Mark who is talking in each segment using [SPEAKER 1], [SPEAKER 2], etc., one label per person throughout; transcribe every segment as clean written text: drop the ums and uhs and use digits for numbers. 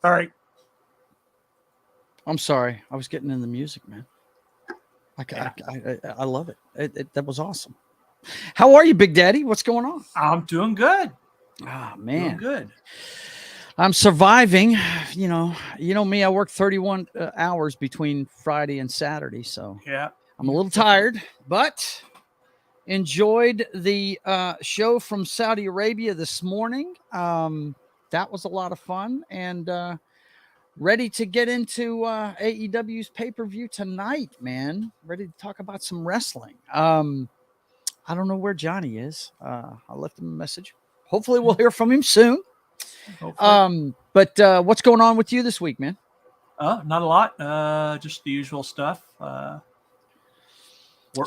[SPEAKER 1] All right.
[SPEAKER 2] I'm sorry. I was getting in the music, man. I love it. That was awesome. How are you, Big Daddy? What's going on?
[SPEAKER 1] I'm doing good.
[SPEAKER 2] Ah,
[SPEAKER 1] Doing
[SPEAKER 2] man.
[SPEAKER 1] good.
[SPEAKER 2] I'm surviving. You know me. I work 31 hours between Friday and Saturday, so
[SPEAKER 1] Yeah.
[SPEAKER 2] I'm a little tired, but enjoyed the show from Saudi Arabia this morning. That was a lot of fun, and ready to get into AEW's pay-per-view tonight, man. Ready to talk about some wrestling. I don't know where Johnny is. I left him a message. Hopefully we'll hear from him soon. But what's going on with you this week, man?
[SPEAKER 1] Not a lot. Just the usual stuff. Work,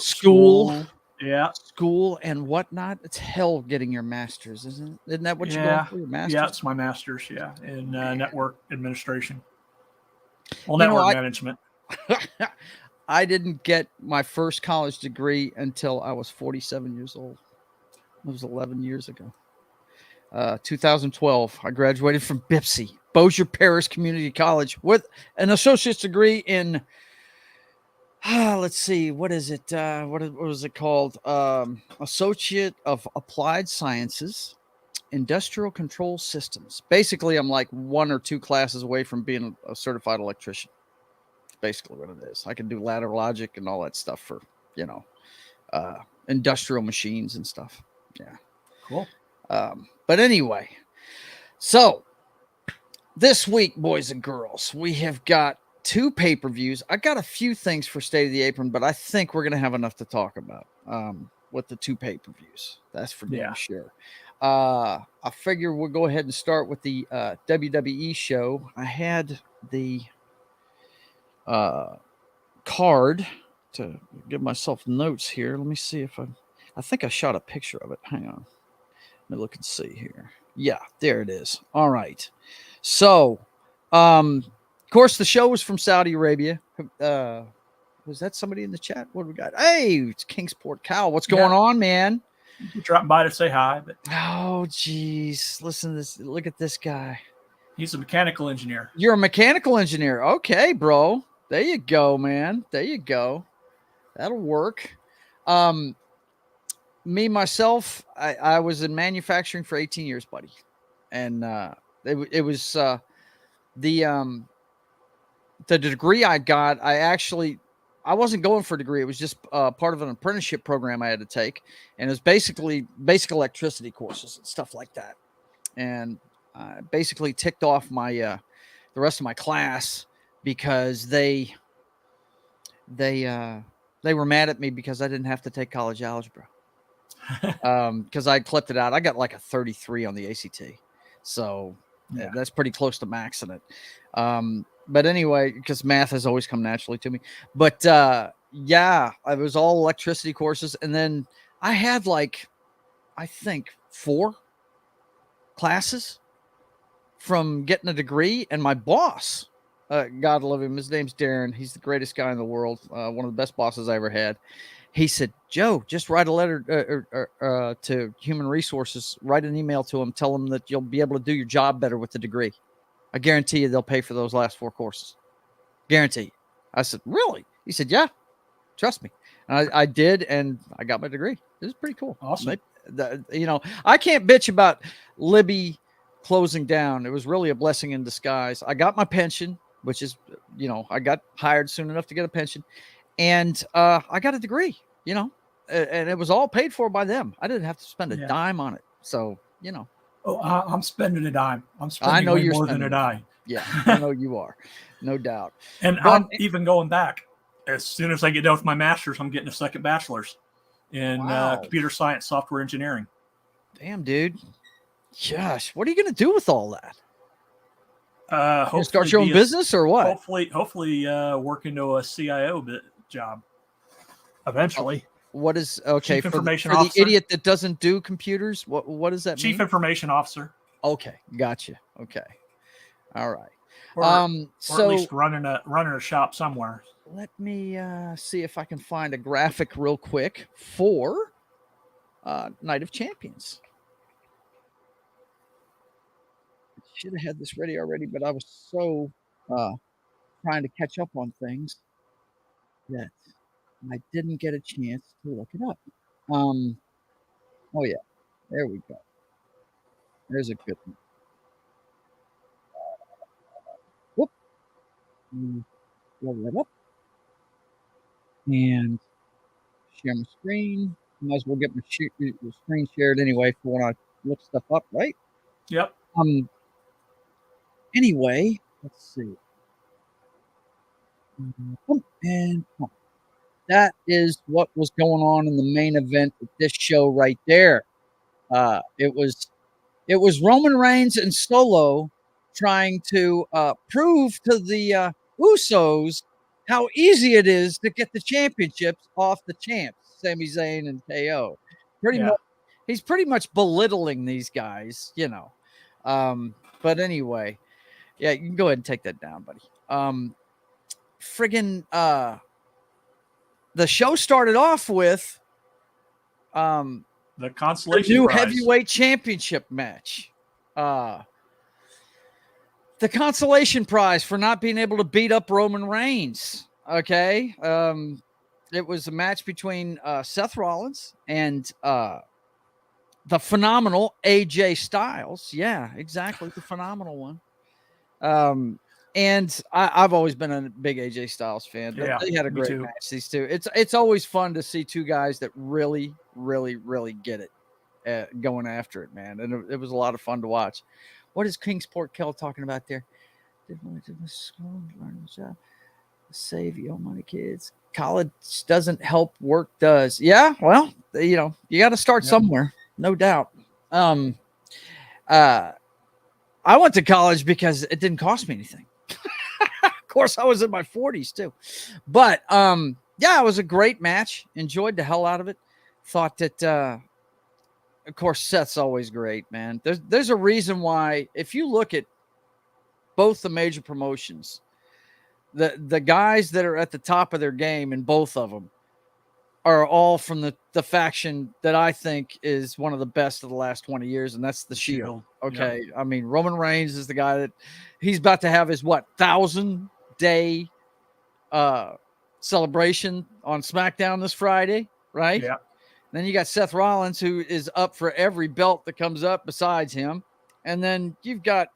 [SPEAKER 2] School.
[SPEAKER 1] Yeah.
[SPEAKER 2] School and whatnot. It's hell getting your master's, isn't it? Isn't that what you're going for? Your master's?
[SPEAKER 1] Yeah, it's my master's, in network administration. Well, network management.
[SPEAKER 2] I didn't get my first college degree until I was 47 years old. It was 11 years ago. 2012, I graduated from BIPSI, Bossier Parish Community College, with an associate's degree in, let's see, what is it? What was it called? Associate of Applied Sciences, Industrial Control Systems. Basically, I'm like 1 or 2 classes away from being a certified electrician. It's basically what it is. I can do ladder logic and all that stuff for, industrial machines and stuff. Yeah.
[SPEAKER 1] Cool.
[SPEAKER 2] But anyway, so this week, boys and girls, we have got 2 pay-per-views. I got a few things for State of the Apron, but I think we're going to have enough to talk about with the 2 pay-per-views. That's for damn sure. I figure we'll go ahead and start with the WWE show. I had the card to give myself notes here. Let me see if I think I shot a picture of it. Hang on. Let me look and see here. Yeah, there it is. All right. So, of course, the show was from Saudi Arabia. Was that somebody in the chat? What do we got? Hey, it's Kingsport Cal. What's going on, man?
[SPEAKER 1] Dropping by to say hi. But
[SPEAKER 2] oh, geez. Listen to this. Look at this guy.
[SPEAKER 1] He's a mechanical engineer.
[SPEAKER 2] You're a mechanical engineer. Okay, bro. There you go, man. There you go. That'll work. Me, myself, I was in manufacturing for 18 years, buddy. And it was the degree I got. I wasn't going for a degree. It was just part of an apprenticeship program I had to take. And it was basically basic electricity courses and stuff like that. And I basically ticked off my the rest of my class because they were mad at me because I didn't have to take college algebra. Because I clipped it out. I got like a 33 on the ACT. So that's pretty close to maxing it. But anyway, because math has always come naturally to me. But it was all electricity courses. And then I had I think 4 classes from getting a degree. And my boss, God love him, his name's Darren. He's the greatest guy in the world. One of the best bosses I ever had. He said, Joe, just write a letter to Human Resources, write an email to them, tell them that you'll be able to do your job better with the degree. I guarantee you they'll pay for those last 4 courses. Guarantee. I said, really? He said, yeah, trust me. And I did, and I got my degree. It was pretty cool.
[SPEAKER 1] Awesome.
[SPEAKER 2] I can't bitch about Libby closing down. It was really a blessing in disguise. I got my pension, which is, I got hired soon enough to get a pension. And I got a degree, and it was all paid for by them. I didn't have to spend a dime on it. So,
[SPEAKER 1] Oh, I'm spending a dime. I'm spending more than a dime.
[SPEAKER 2] Yeah, I know you are. No doubt.
[SPEAKER 1] And I'm even going back. As soon as I get done with my master's, I'm getting a second bachelor's in computer science, software engineering.
[SPEAKER 2] Damn, dude. Gosh, what are you going to do with all that?
[SPEAKER 1] Hopefully
[SPEAKER 2] start your own business or what?
[SPEAKER 1] Hopefully work into a CIO job eventually.
[SPEAKER 2] What is
[SPEAKER 1] Chief Information
[SPEAKER 2] for
[SPEAKER 1] Officer?
[SPEAKER 2] The idiot that doesn't do computers? What does that mean?
[SPEAKER 1] Chief Information Officer.
[SPEAKER 2] Okay, gotcha. Okay, all right.
[SPEAKER 1] Or at least running a shop somewhere.
[SPEAKER 2] Let me see if I can find a graphic real quick for Night of Champions. should have had this ready already, but I was so trying to catch up on things that I didn't get a chance to look it up. Oh yeah, there we go. There's a good one. Whoop. Roll that up and share my screen. Might as well get my screen shared anyway for when I look stuff up, right?
[SPEAKER 1] Yep.
[SPEAKER 2] Anyway, let's see. And that is what was going on in the main event of this show right there. It was Roman Reigns and Solo trying to prove to the Usos how easy it is to get the championships off the champs, Sami Zayn and KO. He's pretty much belittling these guys, you know. But anyway, yeah, you can go ahead and take that down, buddy. The show started off with
[SPEAKER 1] the consolation
[SPEAKER 2] new
[SPEAKER 1] prize.
[SPEAKER 2] Heavyweight Championship match. The consolation prize for not being able to beat up Roman Reigns. Okay. It was a match between Seth Rollins and the phenomenal AJ Styles. Yeah, exactly. The phenomenal one. And I've always been a big AJ Styles fan.
[SPEAKER 1] Yeah,
[SPEAKER 2] they had a great match, these two. It's always fun to see two guys that really, really, really get it going after it, man. And it was a lot of fun to watch. What is Kingsport Kell talking about there? Save your money, kids. College doesn't help, work does. Yeah, well, you know, you got to start somewhere, no doubt. I went to college because it didn't cost me anything. Of course, I was in my 40s too. But yeah, it was a great match. Enjoyed the hell out of it. Thought that of course, Seth's always great, man. There's a reason why, if you look at both the major promotions, the guys that are at the top of their game in both of them are all from the faction that I think is one of the best of the last 20 years, and that's the Shield. Okay. Yep. I mean, Roman Reigns is the guy that he's about to have his 1,000-day celebration on SmackDown this Friday, right?
[SPEAKER 1] Yeah.
[SPEAKER 2] Then you got Seth Rollins, who is up for every belt that comes up besides him. And then you've got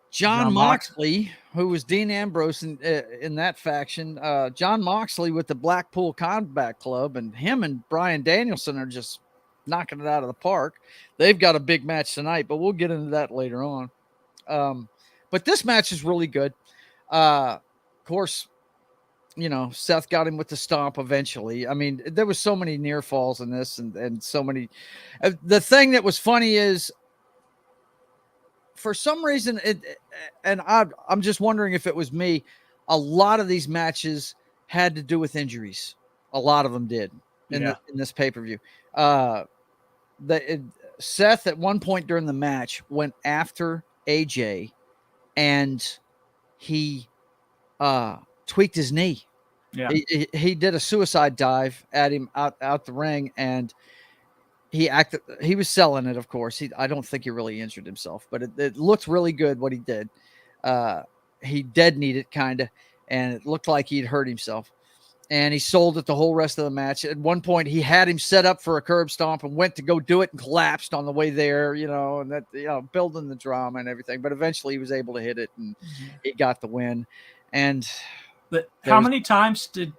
[SPEAKER 2] John Moxley, who was Dean Ambrose in that faction. John Moxley with the Blackpool Combat Club, and him and Bryan Danielson are just knocking it out of the park. They've got a big match tonight, but we'll get into that later on. But this match is really good. Of course, you know, Seth got him with the stomp eventually. I mean, there was so many near falls in this and so many. The thing that was funny is, for some reason, I'm just wondering if it was me, a lot of these matches had to do with injuries. A lot of them did in this pay-per-view. Seth, at one point during the match, went after AJ, and he tweaked his knee. Yeah, he did a suicide dive at him out the ring, and he was selling it, of course. I don't think he really injured himself, but it looked really good what he did. He dead kneed it kind of, and it looked like he'd hurt himself. And he sold it the whole rest of the match. At one point, he had him set up for a curb stomp and went to go do it and collapsed on the way there, you know, and that, you know, building the drama and everything. But eventually he was able to hit it, and he got the win. And
[SPEAKER 1] how many times did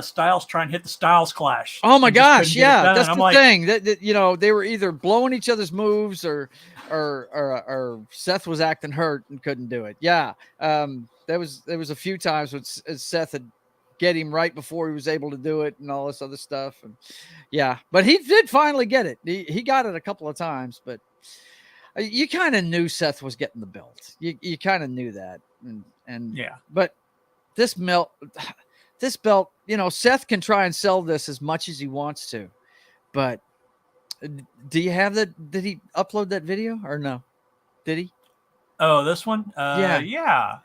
[SPEAKER 1] Styles try and hit the Styles Clash?
[SPEAKER 2] Oh my gosh, yeah, that's the thing. That you know, they were either blowing each other's moves or Seth was acting hurt and couldn't do it. Yeah, there was a few times when Seth had get him right before he was able to do it and all this other stuff. And yeah, but he did finally get it. He got it a couple of times, but you kind of knew Seth was getting the belt. You kind of knew that. And yeah, but this belt, you know, Seth can try and sell this as much as he wants to, but do you have that? Did he upload that video or no? Did he?
[SPEAKER 1] Oh, this one? Yeah.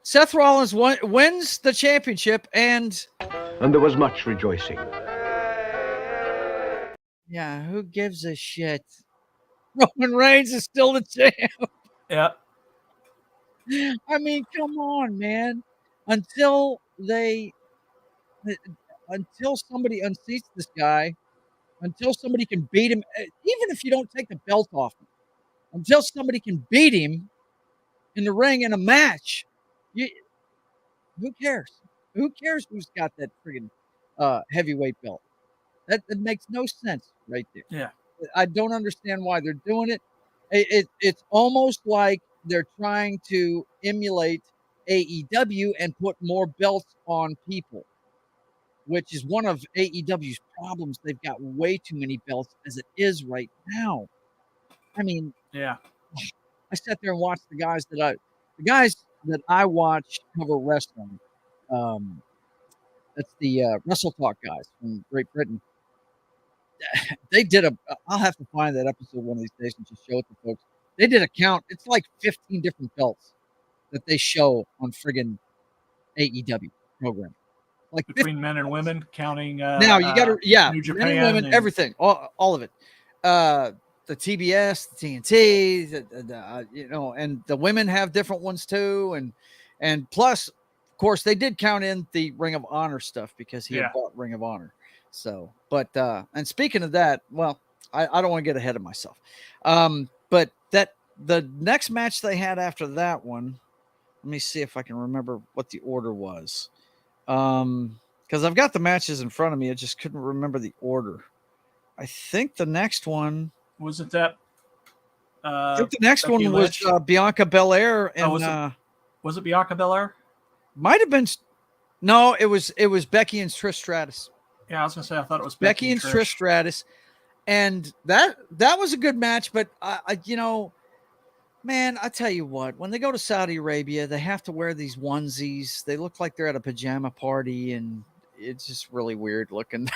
[SPEAKER 2] Seth Rollins wins the championship, and
[SPEAKER 3] there was much rejoicing.
[SPEAKER 2] Yeah, who gives a shit? Roman Reigns is still the champ.
[SPEAKER 1] Yeah.
[SPEAKER 2] I mean, come on, man. Until somebody unseats this guy, until somebody can beat him, even if you don't take the belt off him, until somebody can beat him in the ring in a match, you, who cares? Who cares who's got that friggin' heavyweight belt? That makes no sense right there.
[SPEAKER 1] Yeah.
[SPEAKER 2] I don't understand why they're doing it. It's almost like they're trying to emulate AEW and put more belts on people, which is one of AEW's problems. They've got way too many belts as it is right now. I mean,
[SPEAKER 1] Yeah.
[SPEAKER 2] I sat there and watched the guys that I watch cover wrestling. That's the Wrestle Talk guys from Great Britain. They did I'll have to find that episode one of these days and just show it to folks. They did a count. It's like 15 different belts that they show on friggin' AEW program. Like
[SPEAKER 1] between men and women, counting
[SPEAKER 2] now you got to
[SPEAKER 1] New Japan,
[SPEAKER 2] men and women, everything, all of it. The TBS, the TNT, and the women have different ones too, and plus, of course, they did count in the Ring of Honor stuff because he had bought Ring of Honor. So, but and speaking of that, well, I don't want to get ahead of myself. But the next match they had after that one, let me see if I can remember what the order was. Because I've got the matches in front of me, I just couldn't remember the order. I think the next one
[SPEAKER 1] was it that.
[SPEAKER 2] I think the next
[SPEAKER 1] Becky
[SPEAKER 2] one
[SPEAKER 1] Lynch?
[SPEAKER 2] was Bianca Belair, and
[SPEAKER 1] was it Bianca Belair?
[SPEAKER 2] Might have been. No, it was Becky and Trish Stratus.
[SPEAKER 1] Yeah, I was gonna say I thought it was
[SPEAKER 2] Becky and Trish Stratus, and that was a good match. But I man, I tell you what, when they go to Saudi Arabia, they have to wear these onesies. They look like they're at a pajama party, and it's just really weird looking.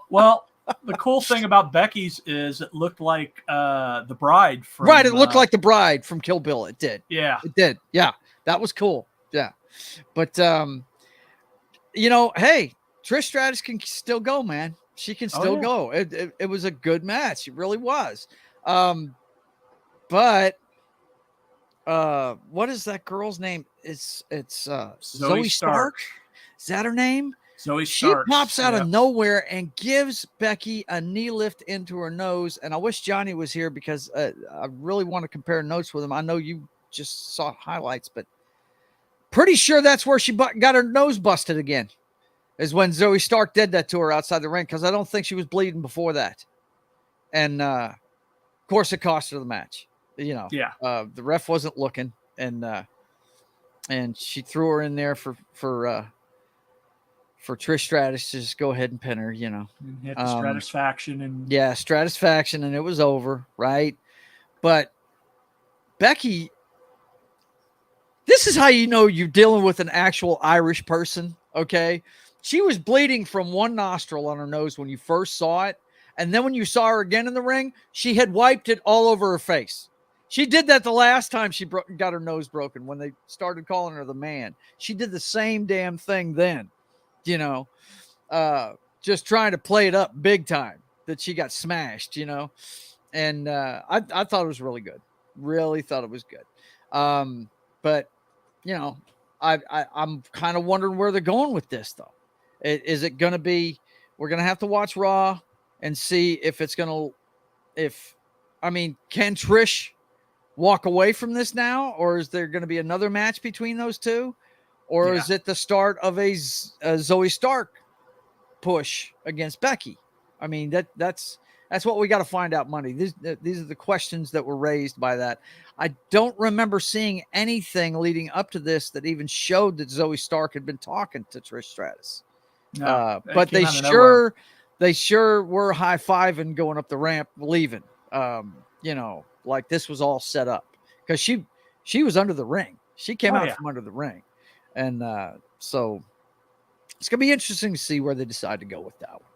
[SPEAKER 1] Well, the cool thing about Becky's is it looked like the bride from
[SPEAKER 2] it looked like the bride from Kill Bill. It did.
[SPEAKER 1] Yeah.
[SPEAKER 2] It did. Yeah. That was cool. Yeah. But hey, Trish Stratus can still go, man. She can still go. It was a good match. It really was. But what is that girl's name? It's Zoe Stark. Is that her name?
[SPEAKER 1] Zoe
[SPEAKER 2] Stark. She pops out of nowhere and gives Becky a knee lift into her nose. And I wish Johnny was here because I really want to compare notes with him. I know you just saw highlights, but pretty sure that's where she got her nose busted again, is when Zoe Stark did that to her outside the ring, because I don't think she was bleeding before that. And of course, it cost her the match. The ref wasn't looking, and she threw her in there for Trish Stratus to just go ahead and pin her.
[SPEAKER 1] Hit the Stratusfaction and
[SPEAKER 2] Stratusfaction, and it was over, right? But Becky, this is how you know you're dealing with an actual Irish person. Okay, she was bleeding from one nostril on her nose when you first saw it, and then when you saw her again in the ring, she had wiped it all over her face. She did that the last time she got her nose broken when they started calling her the Man. She did the same damn thing then, just trying to play it up big time that she got smashed, and I thought it was really good. Really thought it was good. But I'm kind of wondering where they're going with this, though. Is it going to be, we're going to have to watch Raw and see if it's going to, can Trish walk away from this now, or is there going to be another match between those two, or is it the start of a Zoe Stark push against Becky? I mean, that's what we got to find out Monday. These are the questions that were raised by that. I don't remember seeing anything leading up to this that even showed that Zoe Stark had been talking to Trish Stratus. No, but they sure were high-fiving going up the ramp, leaving. Like this was all set up, because she was under the ring. She came out from under the ring, and so it's gonna be interesting to see where they decide to go with that one,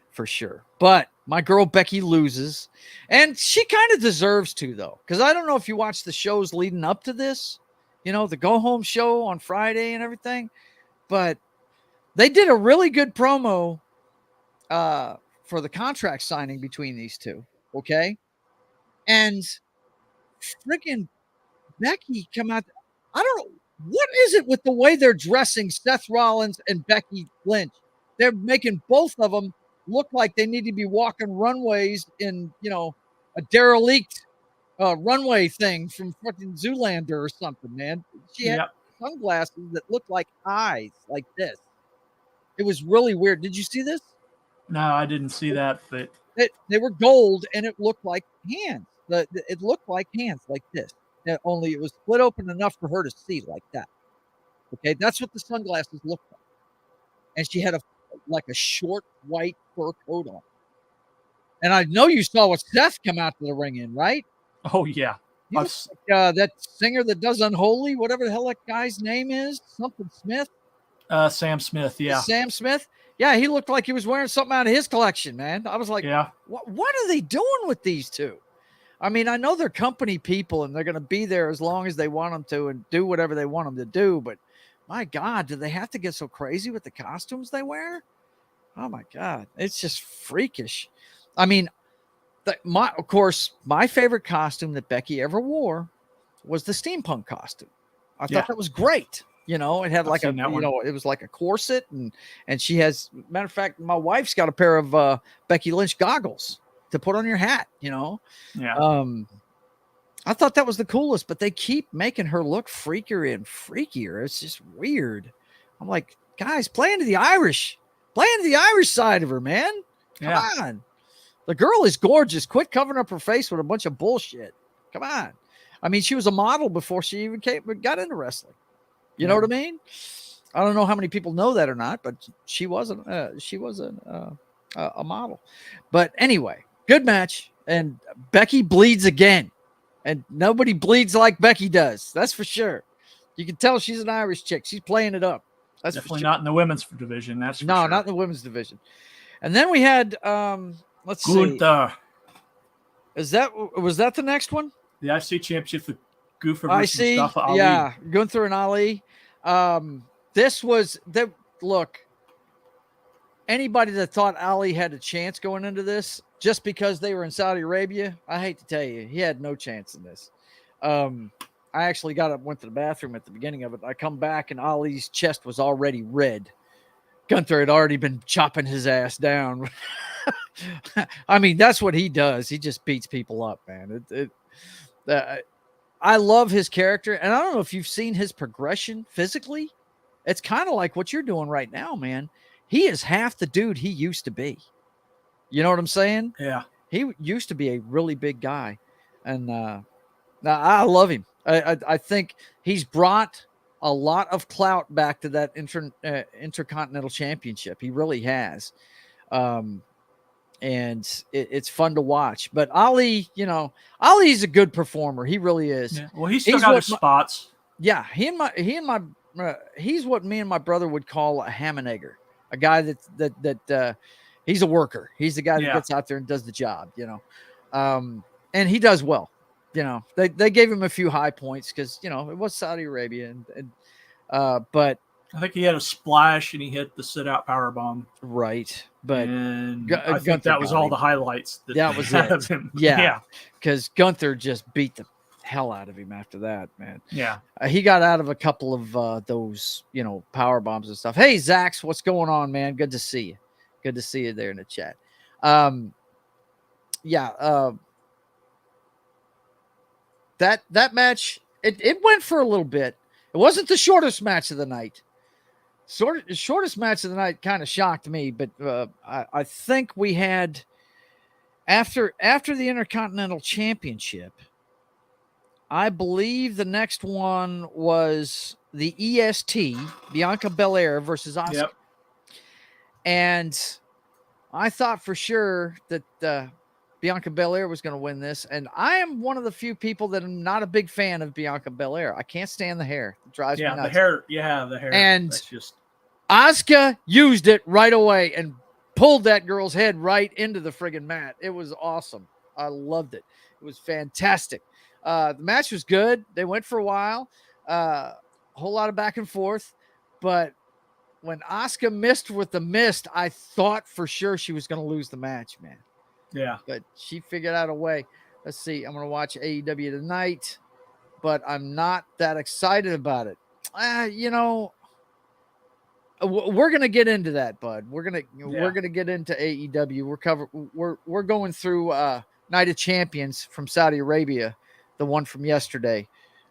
[SPEAKER 2] for sure. But my girl Becky loses, and she kind of deserves to, though, because I don't know if you watched the shows leading up to this, the Go Home show on Friday and everything, but they did a really good promo for the contract signing between these two. Okay. and freaking Becky come out. I don't know what is it with the way they're dressing Seth Rollins and Becky Lynch. They're making both of them look like they need to be walking runways in, a derelict runway thing from fucking Zoolander or something, man. She had sunglasses that looked like eyes, like this. It was really weird. Did you see this?
[SPEAKER 1] No, I didn't see that, but
[SPEAKER 2] they were gold and it looked like hands. It looked like hands, like this. Only it was split open enough for her to see, like that. Okay, that's what the sunglasses looked like. And she had a short white fur coat on. And I know you saw what Seth come out to the ring in, right?
[SPEAKER 1] Oh yeah,
[SPEAKER 2] that singer that does Unholy, whatever the hell that guy's name is, something Smith.
[SPEAKER 1] Sam Smith, yeah.
[SPEAKER 2] Sam Smith. Yeah, he looked like he was wearing something out of his collection, man. I was like,
[SPEAKER 1] yeah.
[SPEAKER 2] What are they doing with these two? I mean, I know they're company people and they're going to be there as long as they want them to and do whatever they want them to do. But my God, do they have to get so crazy with the costumes they wear? Oh my God, it's just freakish. I mean, of course, my favorite costume that Becky ever wore was the steampunk costume. I thought that was great. It had like it was like a corset and she has, matter of fact, my wife's got a pair of Becky Lynch goggles to put on your hat,
[SPEAKER 1] Yeah.
[SPEAKER 2] I thought that was the coolest, but they keep making her look freakier and freakier. It's just weird. I'm like, guys, play into the Irish side of her, man. Come on. The girl is gorgeous. Quit covering up her face with a bunch of bullshit. Come on. I mean, she was a model before she even got into wrestling. You know what I mean? I don't know how many people know that or not, but she was a model. But anyway, good match. And Becky bleeds again. And nobody bleeds like Becky does. That's for sure. You can tell she's an Irish chick. She's playing it up. That's
[SPEAKER 1] definitely not in the women's division. That's
[SPEAKER 2] no,
[SPEAKER 1] sure.
[SPEAKER 2] Not in the women's division. And then we had let's
[SPEAKER 1] Gunther.
[SPEAKER 2] See. Was that the next one?
[SPEAKER 1] The IC Championship for Gunther
[SPEAKER 2] versus Mustafa Ali. Yeah, Gunther and Ali. This was the look. Anybody that thought Ali had a chance going into this, just because they were in Saudi Arabia, I hate to tell you, he had no chance in this. I actually went to the bathroom at the beginning of it. I come back and Ali's chest was already red. Gunther had already been chopping his ass down. I mean, that's what he does. He just beats people up, man. I love his character, and I don't know if you've seen his progression physically. It's kind of like what you're doing right now, man. He is half the dude he used to be. You know what I'm saying?
[SPEAKER 1] Yeah.
[SPEAKER 2] He used to be a really big guy, and I love him. I think he's brought a lot of clout back to that Intercontinental Championship. He really has. And it's fun to watch. But Ali, Ali's a good performer. He really is.
[SPEAKER 1] Yeah. Well, he's still got his spots.
[SPEAKER 2] Yeah, he's what me and my brother would call a ham and egger, a guy that he's a worker. He's the guy that gets out there and does the job, and he does well. They gave him a few high points because it was Saudi Arabia, but
[SPEAKER 1] I think he had a splash and he hit the sit-out powerbomb.
[SPEAKER 2] Right, but
[SPEAKER 1] I think that was all the highlights.
[SPEAKER 2] That was it. Him. Yeah, because Gunther just beat the hell out of him after that, man.
[SPEAKER 1] Yeah,
[SPEAKER 2] he got out of a couple of those, power bombs and stuff. Hey, Zax, what's going on, man? Good to see you. Good to see you there in the chat. That match, it went for a little bit. It wasn't the shortest match of the night. Shortest match of the night kind of shocked me, but I think we had after the Intercontinental Championship, I believe the next one was the EST, Bianca Belair versus Asuka. Yep. And I thought for sure that Bianca Belair was going to win this. And I am one of the few people that am not a big fan of Bianca Belair. I can't stand the hair. It drives me nuts.
[SPEAKER 1] The hair.
[SPEAKER 2] And Asuka used it right away and pulled that girl's head right into the friggin' mat. It was awesome. I loved it. It was fantastic. The match was good. They went for a while. A whole lot of back and forth. But when Asuka missed with the mist, I thought for sure she was going to lose the match, man.
[SPEAKER 1] Yeah.
[SPEAKER 2] But she figured out a way. Let's see. I'm going to watch AEW tonight, but I'm not that excited about it. You know, we're going to get into that, bud. We're going to get into AEW. We're going through Night of Champions from Saudi Arabia, the one from yesterday,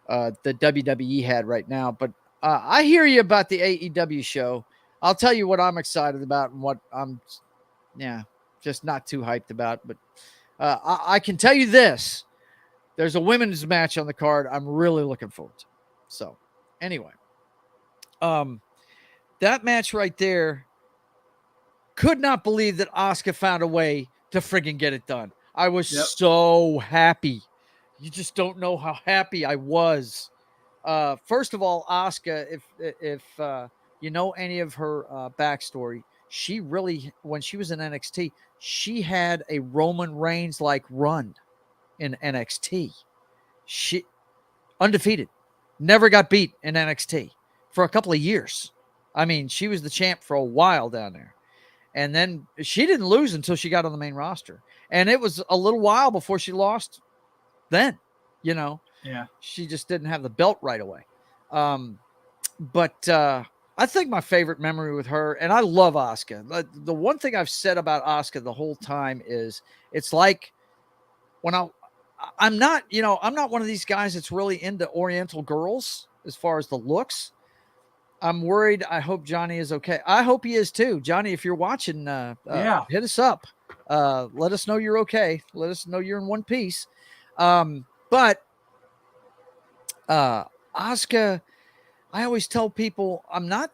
[SPEAKER 2] the WWE had right now. But I hear you about the AEW show. I'll tell you what I'm excited about and what I'm just not too hyped about. But I can tell you this. There's a women's match on the card I'm really looking forward to. So anyway, that match right there, could not believe that Asuka found a way to friggin' get it done. I was so happy. You just don't know how happy I was. First of all, Asuka, if you know any of her backstory, she really, when she was in NXT, she had a Roman Reigns like run in NXT. She undefeated, never got beat in NXT for a couple of years. I mean, she was the champ for a while down there. And then she didn't lose until she got on the main roster. And it was a little while before she lost then, you know.
[SPEAKER 1] Yeah.
[SPEAKER 2] She just didn't have the belt right away. But I think my favorite memory with her, and I love Asuka. The one thing I've said about Asuka the whole time is it's like when I'm not one of these guys that's really into Oriental girls as far as the looks. I'm worried. I hope Johnny is okay. I hope he is too. Johnny, if you're watching, hit us up. Let us know you're okay. Let us know you're in one piece. But Asuka, I always tell people I'm not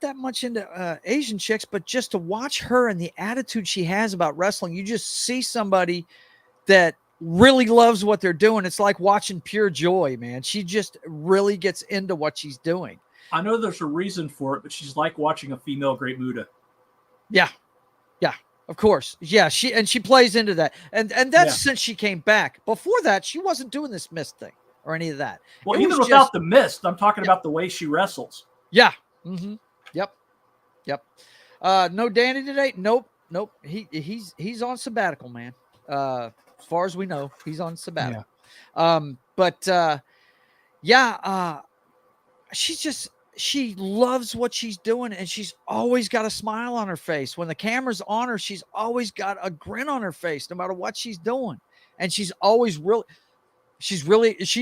[SPEAKER 2] that much into Asian chicks, but just to watch her and the attitude she has about wrestling, you just see somebody that really loves what they're doing. It's like watching pure joy, man. She just really gets into what she's doing.
[SPEAKER 1] I know there's a reason for it, but she's like watching a female Great Muta.
[SPEAKER 2] Yeah, of course. Yeah, she plays into that, and that's since she came back. Before that, she wasn't doing this mist thing or any of that.
[SPEAKER 1] Well, even without the mist, I'm talking about the way she wrestles.
[SPEAKER 2] Yeah. Mm-hmm. Yep. No Danny today. Nope. He's on sabbatical, man. As far as we know, he's on sabbatical. Yeah. She loves what she's doing, and she's always got a smile on her face. When the camera's on her, she's always got a grin on her face, no matter what she's doing. And she's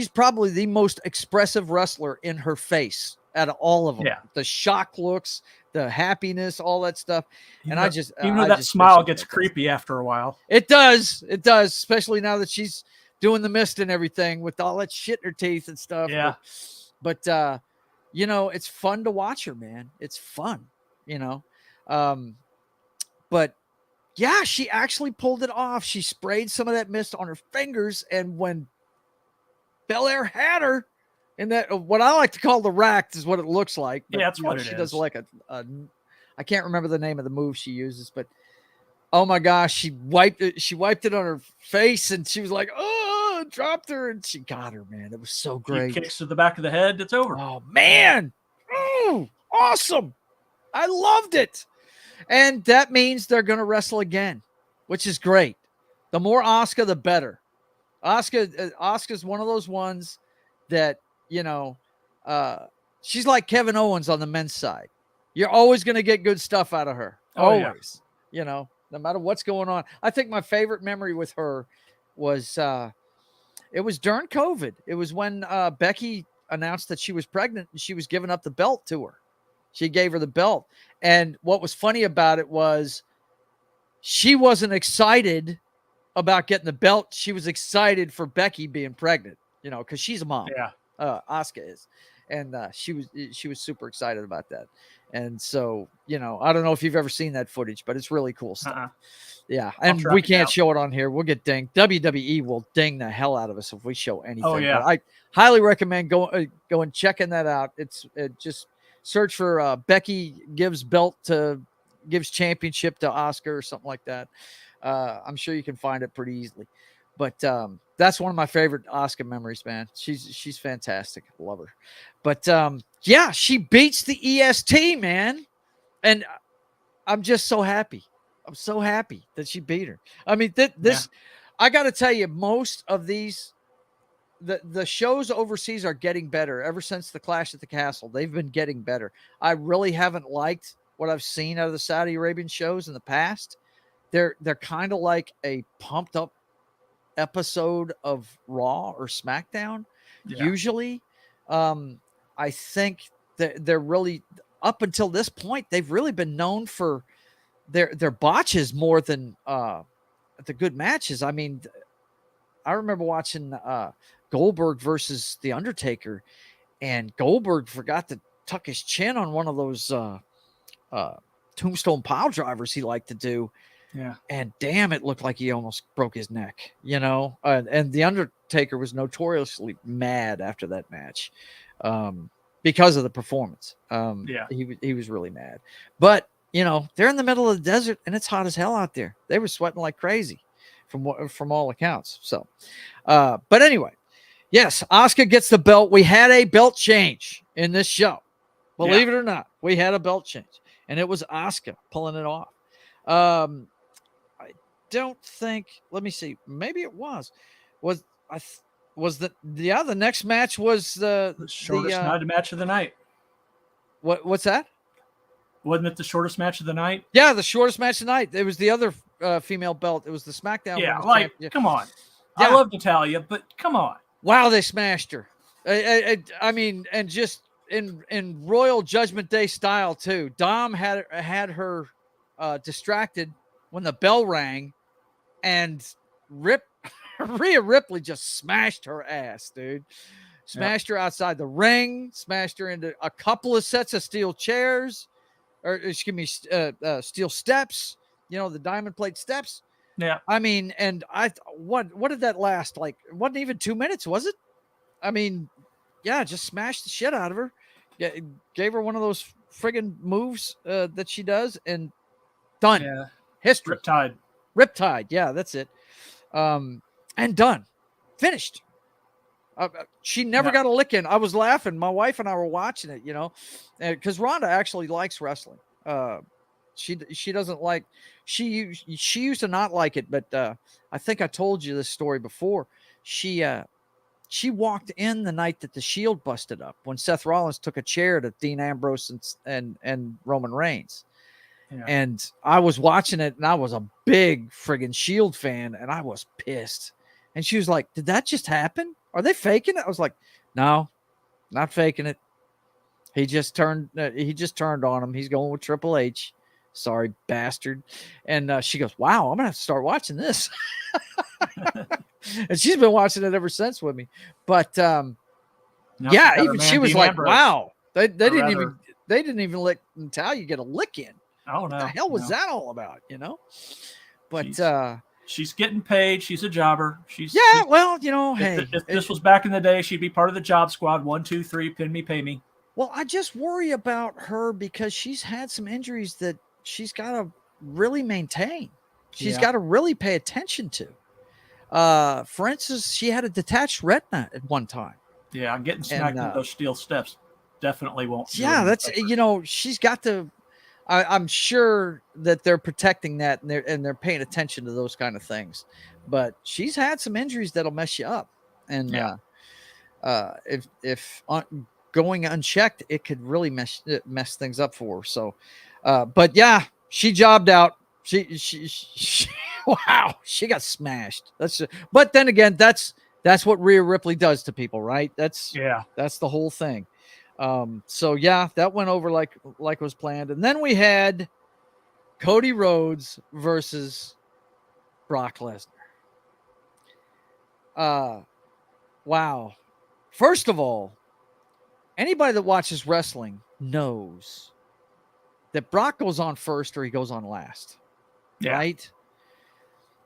[SPEAKER 2] probably the most expressive wrestler in her face out of all of them. Yeah. The shock looks, the happiness, all that stuff. And
[SPEAKER 1] even though that smile gets creepy after a while.
[SPEAKER 2] It does, especially now that she's doing the mist and everything with all that shit in her teeth and stuff.
[SPEAKER 1] Yeah.
[SPEAKER 2] But you know, it's fun to watch her, man. It's fun, you know. But yeah, she actually pulled it off. She sprayed some of that mist on her fingers, and when Belair had her in that, what I like to call the rack is what it looks like. But,
[SPEAKER 1] that's what she
[SPEAKER 2] does. Like I can't remember the name of the move she uses, but oh my gosh, she wiped it on her face, and she was like, oh. Dropped her, and she got her, man. It was so great.
[SPEAKER 1] She kicks to the back of the head. It's over.
[SPEAKER 2] Oh man, awesome! I loved it, and that means they're going to wrestle again, which is great. The more Asuka, the better. Asuka's one of those ones that, you know, she's like Kevin Owens on the men's side. You're always going to get good stuff out of her. Always, you know, no matter what's going on. I think my favorite memory with her was. It was during COVID. It was when Becky announced that she was pregnant and she was giving up the belt to her. She gave her the belt. And what was funny about it was she wasn't excited about getting the belt. She was excited for Becky being pregnant, you know, because she's a mom.
[SPEAKER 1] Yeah.
[SPEAKER 2] Asuka is. And she was super excited about that. And so, you know, I don't know if you've ever seen that footage, but it's really cool stuff. Yeah. And we can't show it on here. We'll get dinged. WWE will ding the hell out of us if we show anything.
[SPEAKER 1] Oh, yeah.
[SPEAKER 2] But I highly recommend going and checking that out. Just search for Becky gives championship to Asuka or something like that. I'm sure you can find it pretty easily. But that's one of my favorite Asuka memories, man. She's fantastic. Love her. But yeah, she beats the EST, man. And I'm just so happy. I'm so happy that she beat her. I mean, I got to tell you, most of these, the shows overseas are getting better ever since the Clash at the Castle. They've been getting better. I really haven't liked what I've seen out of the Saudi Arabian shows in the past. They're kind of like a pumped up episode of Raw or SmackDown.
[SPEAKER 1] Yeah.
[SPEAKER 2] Usually, I think that they're really, up until this point, they've really been known for their botches more than the good matches. I mean, I remember watching Goldberg versus The Undertaker, and Goldberg forgot to tuck his chin on one of those tombstone pile drivers he liked to do.
[SPEAKER 1] Yeah.
[SPEAKER 2] And damn, it looked like he almost broke his neck, you know? And The Undertaker was notoriously mad after that match because of the performance.
[SPEAKER 1] Yeah.
[SPEAKER 2] He was really mad. But, you know, they're in the middle of the desert and it's hot as hell out there. They were sweating like crazy from all accounts. So, but anyway, yes, Asuka gets the belt. We had a belt change in this show. Believe it or not, we had a belt change. And it was Asuka pulling it off. I don't think. Let me see. Maybe it was. The next match was the
[SPEAKER 1] shortest match of the night.
[SPEAKER 2] What's that?
[SPEAKER 1] Wasn't it the shortest match of the night?
[SPEAKER 2] Yeah, the shortest match of the night. It was the other female belt. It was the SmackDown.
[SPEAKER 1] Yeah, like come on.
[SPEAKER 2] Yeah.
[SPEAKER 1] I love Natalia, but come on.
[SPEAKER 2] Wow, they smashed her. I mean, and just in Royal Judgment Day style too. Dom had her distracted when the bell rang, and Rhea Ripley just smashed her ass, dude. Smashed her outside the ring, smashed her into a couple of sets of steel chairs, or excuse me, steel steps, you know, the diamond plate steps.
[SPEAKER 1] Yeah.
[SPEAKER 2] I mean, and what did that last? Like, it wasn't even 2 minutes, was it? I mean, yeah, just smashed the shit out of her. Gave her one of those friggin' moves that she does, and done.
[SPEAKER 1] Yeah.
[SPEAKER 2] History. Riptide. Yeah, that's it. And done. Finished. She never got a lick in. I was laughing. My wife and I were watching it, you know, because Rhonda actually likes wrestling. She doesn't like. She used to not like it, but I think I told you this story before. She walked in the night that the Shield busted up when Seth Rollins took a chair to Dean Ambrose and Roman Reigns. Yeah. And I was watching it, and I was a big friggin' Shield fan, and I was pissed. And she was like, "Did that just happen? Are they faking it?" I was like, "No, not faking it. He just turned on him. He's going with Triple H. Sorry, bastard." And she goes, "Wow, I'm gonna have to start watching this." And she's been watching it ever since with me. But yeah, even she was like, Ambrose. "Wow, they didn't even let Natalia get a lick in."
[SPEAKER 1] Oh, no.
[SPEAKER 2] What the hell was that all about, you know? But
[SPEAKER 1] she's getting paid. She's a jobber.
[SPEAKER 2] Well, you know,
[SPEAKER 1] if this was back in the day, she'd be part of the job squad. 1, 2, 3, pin me, pay me.
[SPEAKER 2] Well, I just worry about her because she's had some injuries that she's got to really maintain. She's got to really pay attention to. For instance, she had a detached retina at one time.
[SPEAKER 1] Yeah, getting smacked with those steel steps definitely won't.
[SPEAKER 2] Yeah, that's you know, she's got to. I'm sure that they're protecting that and they're paying attention to those kind of things, but she's had some injuries that'll mess you up. And if going unchecked, it could really mess things up for her. So, but yeah, she jobbed out. She wow, she got smashed. But then again, that's what Rhea Ripley does to people, right? That's the whole thing. So yeah, that went over like was planned. And then we had Cody Rhodes versus Brock Lesnar. Wow. First of all, anybody that watches wrestling knows that Brock goes on first or he goes on last. Yeah. Right?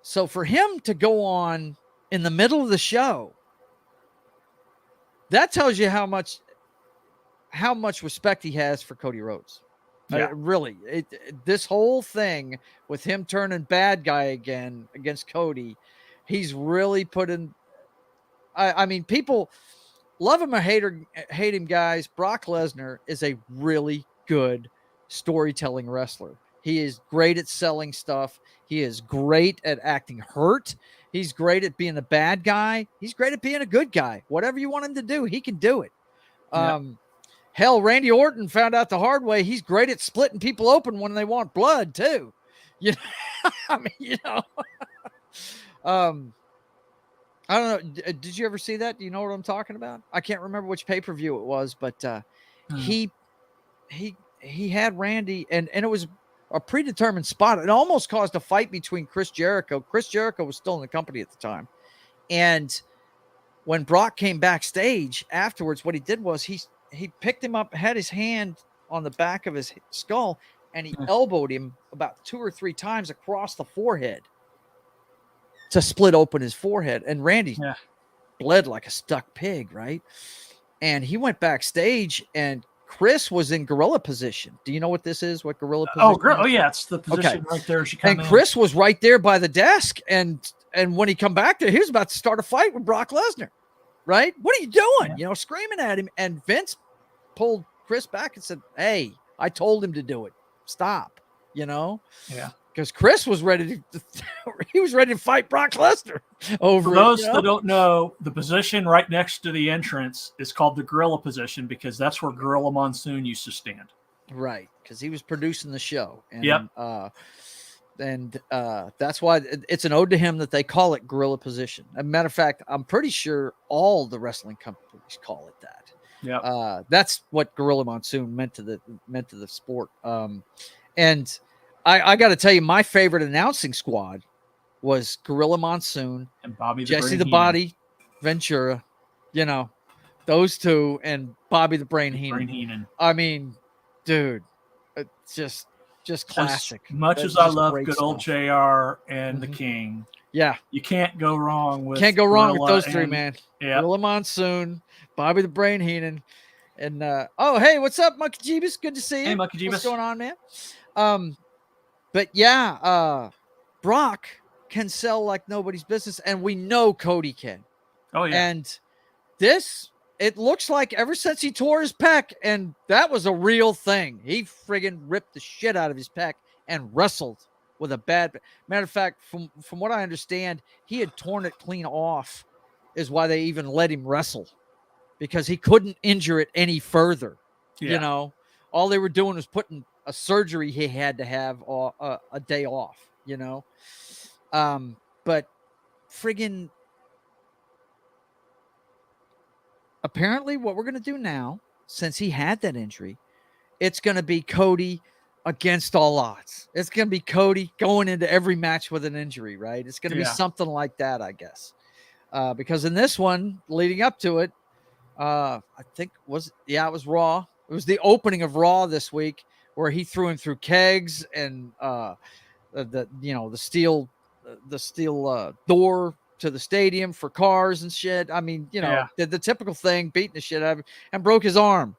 [SPEAKER 2] So for him to go on in the middle of the show, that tells you how much respect he has for Cody Rhodes. Yeah. Really, this whole thing with him turning bad guy again against Cody, he's really put in. I mean, people love him or hate him, guys. Brock Lesnar is a really good storytelling wrestler. He is great at selling stuff. He is great at acting hurt. He's great at being a bad guy. He's great at being a good guy. Whatever you want him to do, he can do it. Hell, Randy Orton found out the hard way. He's great at splitting people open when they want blood too. You know, I mean, I don't know. Did you ever see that? Do you know what I'm talking about? I can't remember which pay-per-view it was, but he had Randy, and it was a predetermined spot. It almost caused a fight between Chris Jericho. Chris Jericho was still in the company at the time. And when Brock came backstage afterwards, what he did was he picked him up, had his hand on the back of his skull, and he elbowed him about 2 or 3 times across the forehead to split open his forehead. And Randy bled like a stuck pig, right? And he went backstage, and Chris was in gorilla position. Do you know what this is? What gorilla position?
[SPEAKER 1] Oh yeah, it's the position right there.
[SPEAKER 2] And Chris was right there by the desk, and when he come back there, he was about to start a fight with Brock Lesnar, right? What are you doing?
[SPEAKER 1] Yeah.
[SPEAKER 2] You know, screaming at him. And Vince pulled Chris back and said, "Hey, I told him to do it. Stop." You know?
[SPEAKER 1] Yeah.
[SPEAKER 2] Because Chris was ready to fight Brock Lesnar over.
[SPEAKER 1] For those that don't know, the position right next to the entrance is called the gorilla position because that's where Gorilla Monsoon used to stand.
[SPEAKER 2] Right, because he was producing the show. And,
[SPEAKER 1] Yep.
[SPEAKER 2] That's why it's an ode to him that they call it gorilla position. As a matter of fact, I'm pretty sure all the wrestling companies call it that.
[SPEAKER 1] Yeah.
[SPEAKER 2] That's what Gorilla Monsoon meant to the sport. And I got to tell you, my favorite announcing squad was Gorilla Monsoon
[SPEAKER 1] and Bobby
[SPEAKER 2] Jesse the Body Ventura, you know, those two, and Bobby the Brain Heenan. I mean, dude, it's just classic.
[SPEAKER 1] As much as I love good old JR and the King, you can't go wrong with
[SPEAKER 2] those three, man.
[SPEAKER 1] Yeah,
[SPEAKER 2] Gorilla Monsoon, Bobby the Brain Heenan, and oh hey, what's up, Monkey Jeebus? Good to see you.
[SPEAKER 1] Hey, Monkey Jeebus.
[SPEAKER 2] What's going on, man? But yeah, Brock can sell like nobody's business, and we know Cody can.
[SPEAKER 1] Oh yeah.
[SPEAKER 2] And it looks like ever since he tore his pec, and that was a real thing. He friggin' ripped the shit out of his pec and wrestled with a bad. Matter of fact, from what I understand, he had torn it clean off, is why they even let him wrestle, because he couldn't injure it any further.
[SPEAKER 1] Yeah.
[SPEAKER 2] You know, all they were doing was putting a surgery he had to have a day off, you know. But friggin' apparently what we're going to do now, since he had that injury, it's going to be Cody against all odds. It's going to be Cody going into every match with an injury, right? It's going to be something like that, I guess. Because in this one, leading up to it, I think it was Raw. It was the opening of Raw this week, where he threw him through kegs and the steel door to the stadium for cars and shit. I mean, you know, the typical thing, beating the shit out of him, and broke his arm.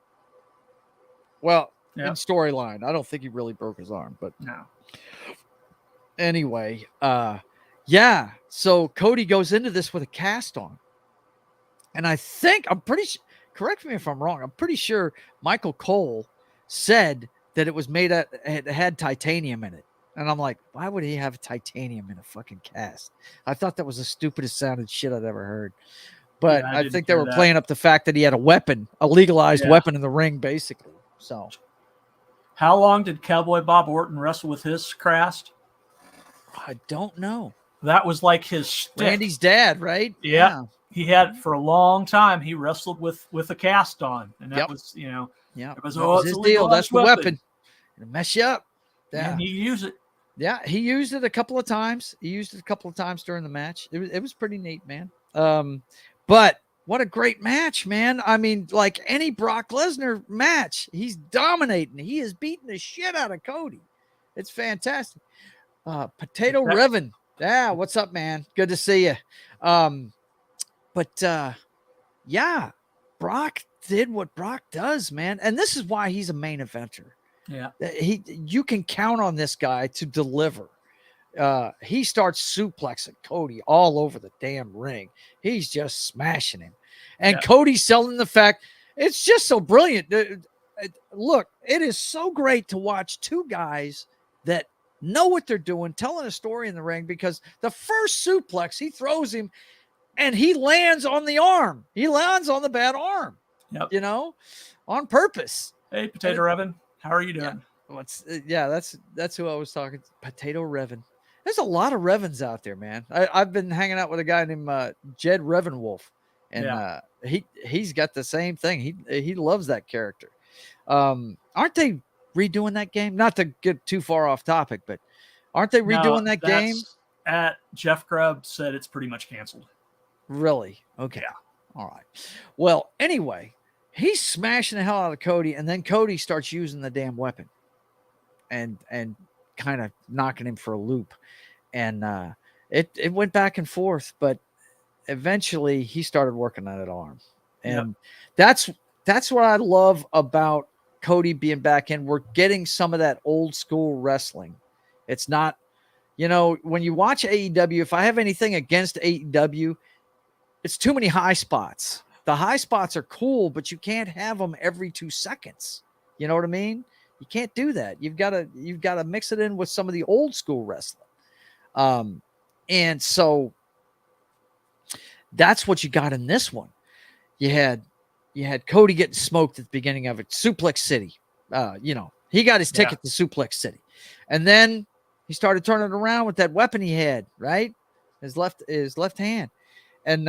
[SPEAKER 2] Well, in storyline, I don't think he really broke his arm, but
[SPEAKER 1] no.
[SPEAKER 2] Anyway, so Cody goes into this with a cast on, and I'm pretty sure, correct me if I'm wrong, I'm pretty sure Michael Cole said that it was it had titanium in it. And I'm like, why would he have titanium in a fucking cast? I thought that was the stupidest sounding shit I'd ever heard. But I think they were playing up the fact that he had a legalized weapon in the ring, basically. So,
[SPEAKER 1] how long did Cowboy Bob Orton wrestle with his cast?
[SPEAKER 2] I don't know.
[SPEAKER 1] That was like his stick.
[SPEAKER 2] Randy's dad, right?
[SPEAKER 1] Yeah. He had for a long time. He wrestled with a cast on, and that was, you know,
[SPEAKER 2] it was
[SPEAKER 1] his
[SPEAKER 2] deal. That's the weapon. It'll mess you up. Yeah,
[SPEAKER 1] and he used it.
[SPEAKER 2] Yeah, he used it a couple of times. During the match. It was pretty neat, man. But what a great match, man. I mean, like any Brock Lesnar match, he's dominating. He is beating the shit out of Cody. It's fantastic. Potato Revan. Yeah, what's up, man? Good to see you. Brock did what Brock does, man. And this is why he's a main eventer.
[SPEAKER 1] Yeah.
[SPEAKER 2] You can count on this guy to deliver. He starts suplexing Cody all over the damn ring. He's just smashing him. And Cody's selling the fact it's just so brilliant. Look, it is so great to watch two guys that know what they're doing, telling a story in the ring, because the first suplex, he throws him and he lands on the arm. He lands on the bad arm, you know, on purpose.
[SPEAKER 1] Hey, Potato Revan, how are you doing?
[SPEAKER 2] That's who I was talking to. Potato Revan. There's a lot of Revans out there, man. I've been hanging out with a guy named Jed Revanwolf, and he's got the same thing. He loves that character. Aren't they redoing that game? Not to get too far off topic, but aren't they redoing that game?
[SPEAKER 1] Jeff Grubb said it's pretty much canceled.
[SPEAKER 2] Really? Okay.
[SPEAKER 1] Yeah.
[SPEAKER 2] All right. Well, anyway, he's smashing the hell out of Cody, and then Cody starts using the damn weapon and kind of knocking him for a loop. And it went back and forth, but eventually he started working on that arm. And that's what I love about Cody being back in. We're getting some of that old school wrestling. It's not, when you watch AEW, if I have anything against AEW, it's too many high spots. The high spots are cool, but you can't have them every 2 seconds. You know what I mean? You can't do that. You've got to mix it in with some of the old school wrestling. And so that's what you got in this one. You had Cody getting smoked at the beginning of it. Suplex City. He got his ticket to Suplex City. And then he started turning around with that weapon he had, right? His left hand. And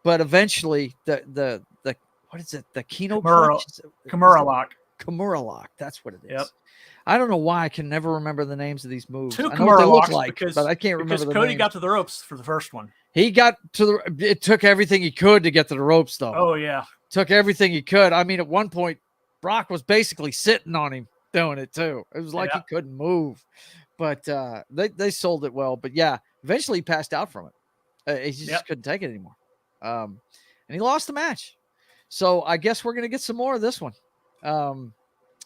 [SPEAKER 2] but eventually the what is it? The Kino
[SPEAKER 1] Kimura lock.
[SPEAKER 2] Kimura lock. That's what it is.
[SPEAKER 1] Yep.
[SPEAKER 2] I don't know why I can never remember the names of these moves.
[SPEAKER 1] Two
[SPEAKER 2] I know what they
[SPEAKER 1] Kimura
[SPEAKER 2] look
[SPEAKER 1] locks
[SPEAKER 2] like, but I can't remember the
[SPEAKER 1] Cody
[SPEAKER 2] names.
[SPEAKER 1] got to the ropes for the first one.
[SPEAKER 2] He got to it took everything he could to get to the ropes, though.
[SPEAKER 1] Oh yeah.
[SPEAKER 2] Took everything he could. I mean, at one point, Brock was basically sitting on him doing it too. It was like he couldn't move. But they sold it well. But yeah, eventually he passed out from it. He just couldn't take it anymore. And he lost the match. So I guess we're gonna get some more of this one.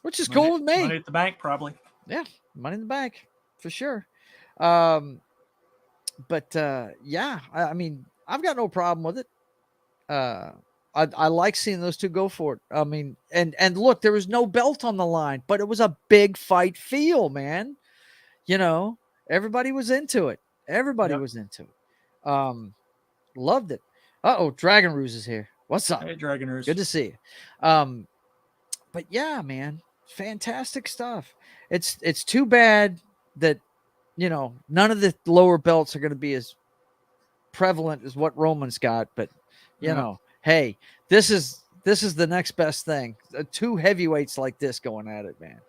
[SPEAKER 2] Which is cool with me.
[SPEAKER 1] Money at the bank, probably.
[SPEAKER 2] Yeah, Money in the Bank for sure. I mean, I've got no problem with it. I like seeing those two go for it. I mean, and look, there was no belt on the line, but it was a big fight feel, man. Everybody was into it. Everybody was into it. Loved it. Dragon Ruse is here. What's up?
[SPEAKER 1] Hey, Dragon Ruse.
[SPEAKER 2] Good to see you. But yeah, man, fantastic stuff. It's too bad that none of the lower belts are going to be as prevalent as what Roman's got. But hey, this is the next best thing. Two heavyweights like this going at it, man.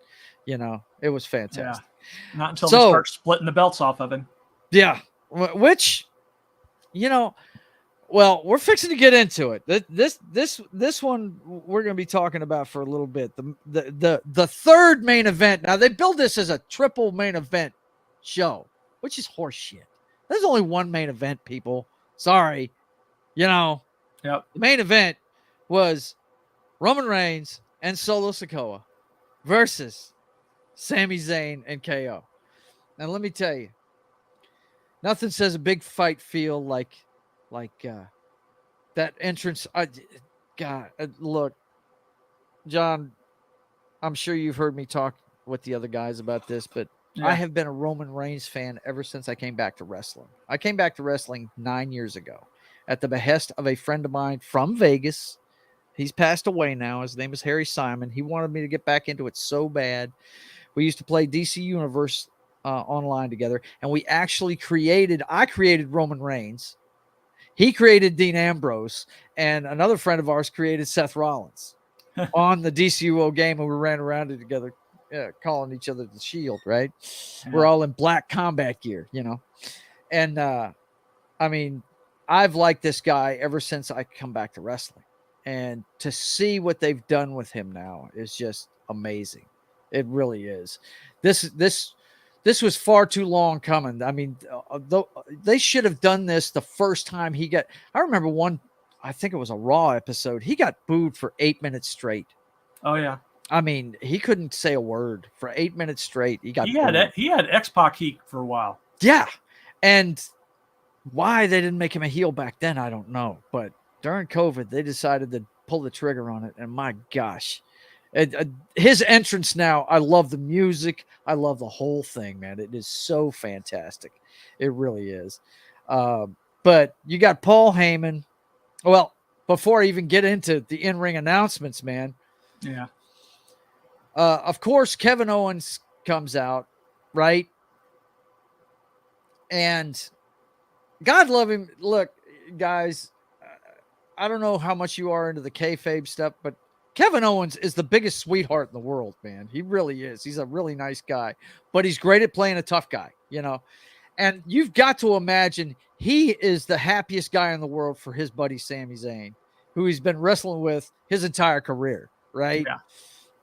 [SPEAKER 2] It was fantastic.
[SPEAKER 1] Yeah. Not until they start splitting the belts off of him.
[SPEAKER 2] Yeah, which well, we're fixing to get into it. This one we're going to be talking about for a little bit. The third main event. Now they build this as a triple main event show, which is horseshit. There's only one main event, people. Sorry, The main event was Roman Reigns and Solo Sikoa versus Sami Zayn and KO. Now let me tell you, nothing says a big fight feel like that entrance. Look, John, I'm sure you've heard me talk with the other guys about this, but I have been a Roman Reigns fan ever since I came back to wrestling. I came back to wrestling 9 years ago at the behest of a friend of mine from Vegas. He's passed away now. His name is Harry Simon. He wanted me to get back into it so bad. We used to play DC Universe online together, and I created Roman Reigns. He created Dean Ambrose, and another friend of ours created Seth Rollins on the DCUO game, and we ran around it together, calling each other the Shield, right? Yeah. We're all in black combat gear, And, I mean, I've liked this guy ever since I come back to wrestling. And to see what they've done with him now is just amazing. It really is. This was far too long coming. I mean, they should have done this the first time he got. I remember I think it was a Raw episode. He got booed for 8 minutes straight.
[SPEAKER 1] Oh yeah.
[SPEAKER 2] I mean, he couldn't say a word for 8 minutes straight. He
[SPEAKER 1] had X-Pac heat for a while.
[SPEAKER 2] Yeah, and why they didn't make him a heel back then, I don't know. But during COVID, they decided to pull the trigger on it, and my gosh, His entrance now, I love the music. I love the whole thing, man. It is so fantastic. It really is. But you got Paul Heyman. Well, before I even get into the in-ring announcements, man.
[SPEAKER 1] Yeah.
[SPEAKER 2] Of course, Kevin Owens comes out, right? And God love him. Look, guys, I don't know how much you are into the kayfabe stuff, but Kevin Owens is the biggest sweetheart in the world, man. He really is. He's a really nice guy, but he's great at playing a tough guy, you know. And you've got to imagine he is the happiest guy in the world for his buddy Sami Zayn, who he's been wrestling with his entire career, right?
[SPEAKER 1] Yeah.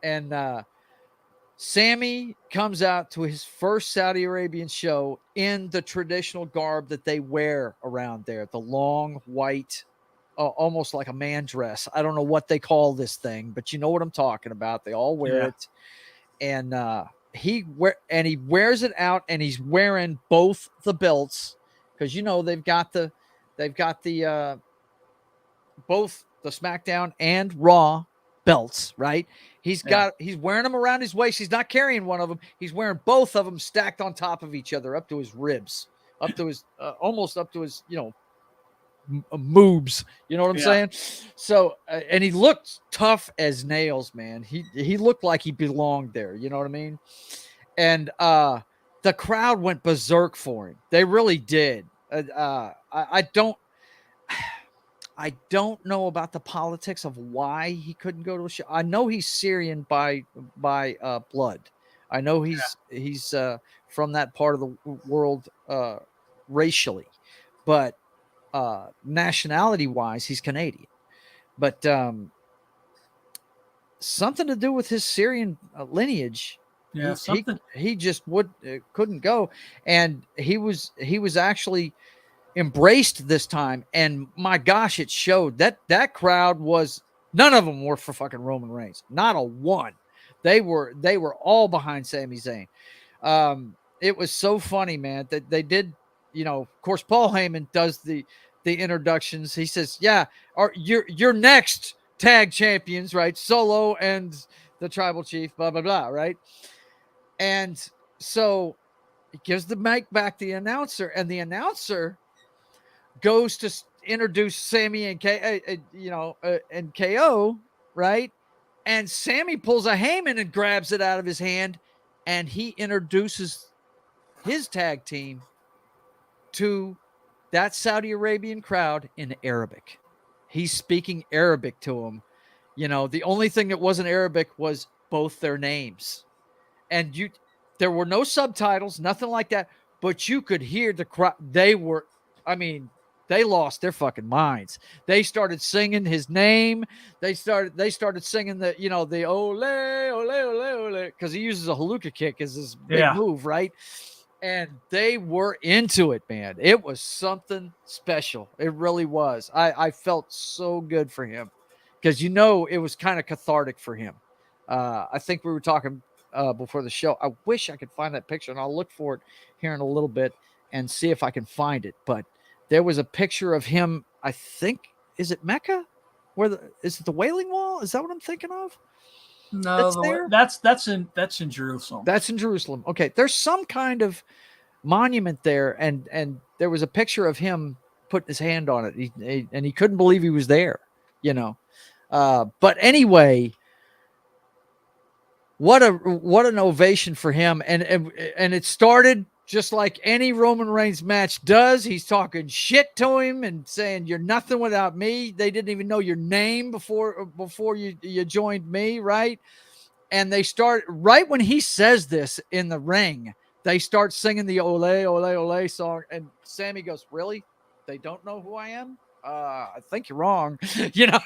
[SPEAKER 2] And Sammy comes out to his first Saudi Arabian show in the traditional garb that they wear around there, the long white, almost like a man dress. I don't know what they call this thing, but you know what I'm talking about. They all wear it. And he wears it out, and he's wearing both the belts because you know they've got the both the SmackDown and Raw belts, right? He's wearing them around his waist. He's not carrying one of them. He's wearing both of them stacked on top of each other up to his ribs, up to his almost up to his, you know, moobs, you know what I'm saying? So and he looked tough as nails, man. He looked like he belonged there, you know what I mean? And the crowd went berserk for him. They really did. I don't know about the politics of why he couldn't go to a show. I know he's Syrian by blood. I know he's from that part of the world racially, but nationality wise, he's Canadian. But something to do with his Syrian lineage.
[SPEAKER 1] Yeah,
[SPEAKER 2] he just couldn't go, and he was actually embraced this time, and my gosh, it showed. That crowd was, none of them were for fucking Roman Reigns, not a one. They were all behind Sami Zayn. It was so funny, man, that they did, you know, of course Paul Heyman does the introductions. He says, yeah, you're next tag champions, right? Solo and the tribal chief, blah blah blah, right? And so he gives the mic back to the announcer, and the announcer goes to introduce Sammy and and KO, right? And Sammy pulls a Heyman and grabs it out of his hand, and he introduces his tag team to that Saudi Arabian crowd in Arabic. He's speaking Arabic to them. You know, the only thing that wasn't Arabic was both their names. And there were no subtitles, nothing like that, but you could hear the crowd. They lost their fucking minds. They started singing his name. They started singing the, you know, the ole, ole, ole, ole, because he uses a haluka kick as his big move, right? And they were into it, man. It was something special. It really was. I felt so good for him because, you know, it was kind of cathartic for him. I think we were talking before the show. I wish I could find that picture, and I'll look for it here in a little bit and see if I can find it. But there was a picture of him, I think, is it Mecca? Is it the Wailing Wall? Is that what I'm thinking of?
[SPEAKER 1] No, that's in Jerusalem.
[SPEAKER 2] That's in Jerusalem. Okay, there's some kind of monument there, and there was a picture of him putting his hand on it, and he couldn't believe he was there, you know. But anyway, what an ovation for him, and it started just like any Roman Reigns match does. He's talking shit to him and saying, "You're nothing without me." They didn't even know your name before you joined me, right? And they start right when he says this in the ring. They start singing the "Ole Ole Ole" song, and Sammy goes, "Really? They don't know who I am? I think you're wrong," you know.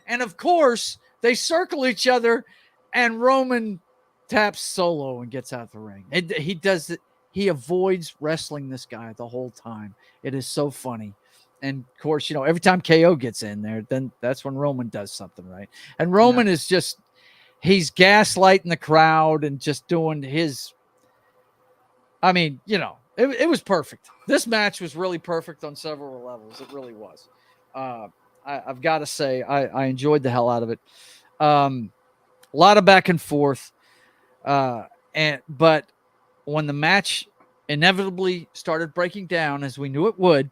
[SPEAKER 2] And of course, they circle each other, and Roman taps Solo and gets out of the ring. And he does it. He avoids wrestling this guy the whole time. It is so funny. And of course, you know, every time KO gets in there, then that's when Roman does something, right? And Roman is just, he's gaslighting the crowd and just doing his, I mean, you know, it was perfect. This match was really perfect on several levels. It really was. I've got to say I enjoyed the hell out of it. A lot of back and forth, but when the match inevitably started breaking down, as we knew it would,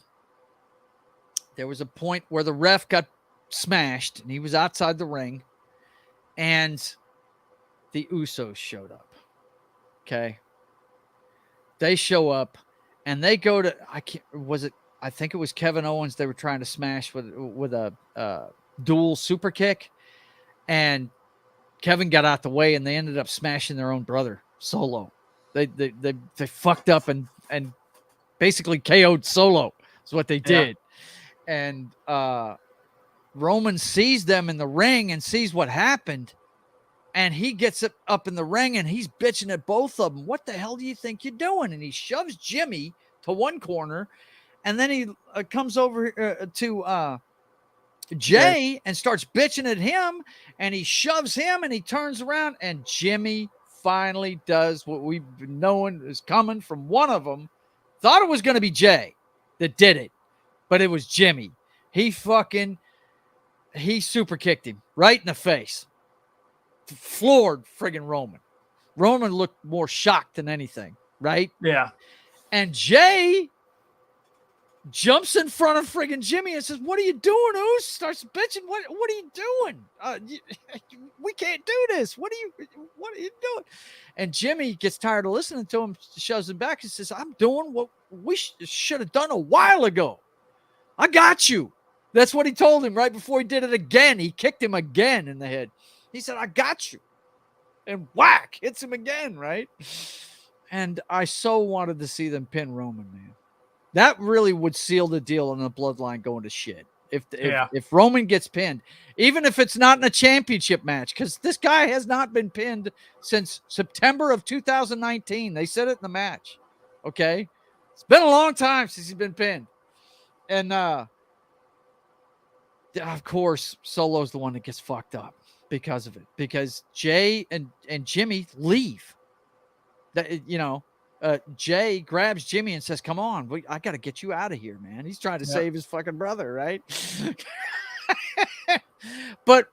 [SPEAKER 2] there was a point where the ref got smashed and he was outside the ring, and the Usos showed up. Okay, they show up and they go to I think it was Kevin Owens they were trying to smash with a dual super kick, and Kevin got out the way and they ended up smashing their own brother Solo. They fucked up and basically KO'd Solo is what they did. And Roman sees them in the ring and sees what happened, and he gets up in the ring and he's bitching at both of them. What the hell do you think you're doing? And he shoves Jimmy to one corner, and then he comes over to Jay and starts bitching at him, and he shoves him, and he turns around, and Jimmy finally does what we've been knowing is coming from one of them. Thought it was going to be Jay that did it, but it was Jimmy. He super kicked him right in the face. Floored friggin' Roman. Roman looked more shocked than anything, right?
[SPEAKER 1] Yeah.
[SPEAKER 2] And Jay jumps in front of friggin' Jimmy and says, "What are you doing, Oos?" Starts bitching. What are you doing? We can't do this. What are you doing? And Jimmy gets tired of listening to him, shoves him back and says, "I'm doing what we should have done a while ago. I got you." That's what he told him right before he did it again. He kicked him again in the head. He said, "I got you." And whack, hits him again, right? And I so wanted to see them pin Roman, man. That really would seal the deal on the bloodline going to shit. If Roman gets pinned, even if it's not in a championship match, because this guy has not been pinned since September of 2019. They said it in the match. Okay. It's been a long time since he's been pinned. And of course, Solo's the one that gets fucked up because of it. Because Jay and Jimmy leave. Jay grabs Jimmy and says, "Come on, I got to get you out of here, man." He's trying to save his fucking brother, right? But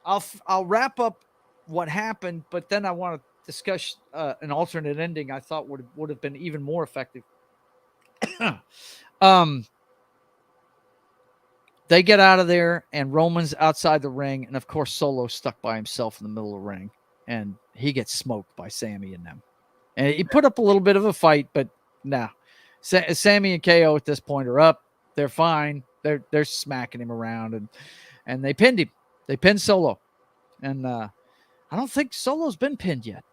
[SPEAKER 2] I'll wrap up what happened, but then I want to discuss an alternate ending I thought would have been even more effective. They get out of there, and Roman's outside the ring, and of course Solo's stuck by himself in the middle of the ring, and he gets smoked by Sammy and them. And he put up a little bit of a fight, but nah. Sammy and KO at this point are up. They're fine. They're smacking him around, and they pinned him. They pinned Solo, and I don't think Solo's been pinned yet.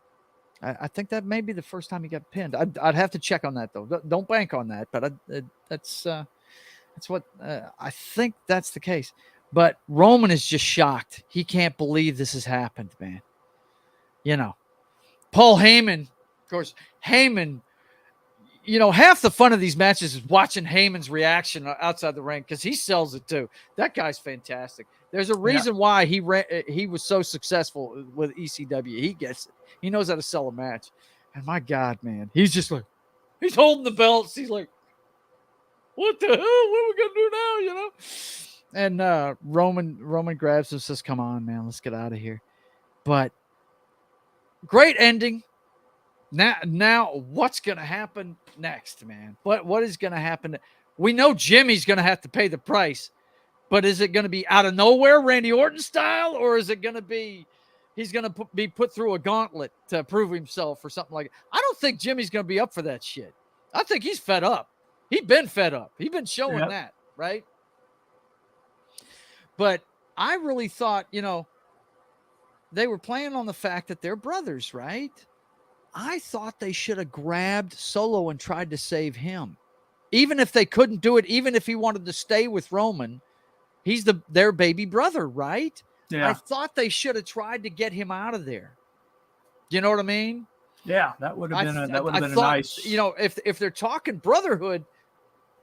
[SPEAKER 2] I think that may be the first time he got pinned. I'd have to check on that though. Don't bank on that, but that's what I think that's the case. But Roman is just shocked. He can't believe this has happened, man. Paul Heyman. Of course, Heyman, half the fun of these matches is watching Heyman's reaction outside the ring because he sells it too. That guy's fantastic. There's a reason why he was so successful with ECW. He gets it. He knows how to sell a match. And my God, man, he's just like, he's holding the belts. He's like, what the hell? What are we going to do now, And Roman grabs him and says, "Come on, man, let's get out of here." But great ending. Now what's going to happen next, man? What is going to happen? We know Jimmy's going to have to pay the price, but is it going to be out of nowhere, Randy Orton style, or is it going to be he's going to be put through a gauntlet to prove himself or something like that? I don't think Jimmy's going to be up for that shit. I think he's fed up. He's been fed up. He's been showing that, right? But I really thought, they were playing on the fact that they're brothers, right? I thought they should have grabbed Solo and tried to save him. Even if they couldn't do it, even if he wanted to stay with Roman, he's their baby brother, right? Yeah. I thought they should have tried to get him out of there. You know what I mean?
[SPEAKER 1] Yeah, that would have been a nice.
[SPEAKER 2] If they're talking brotherhood,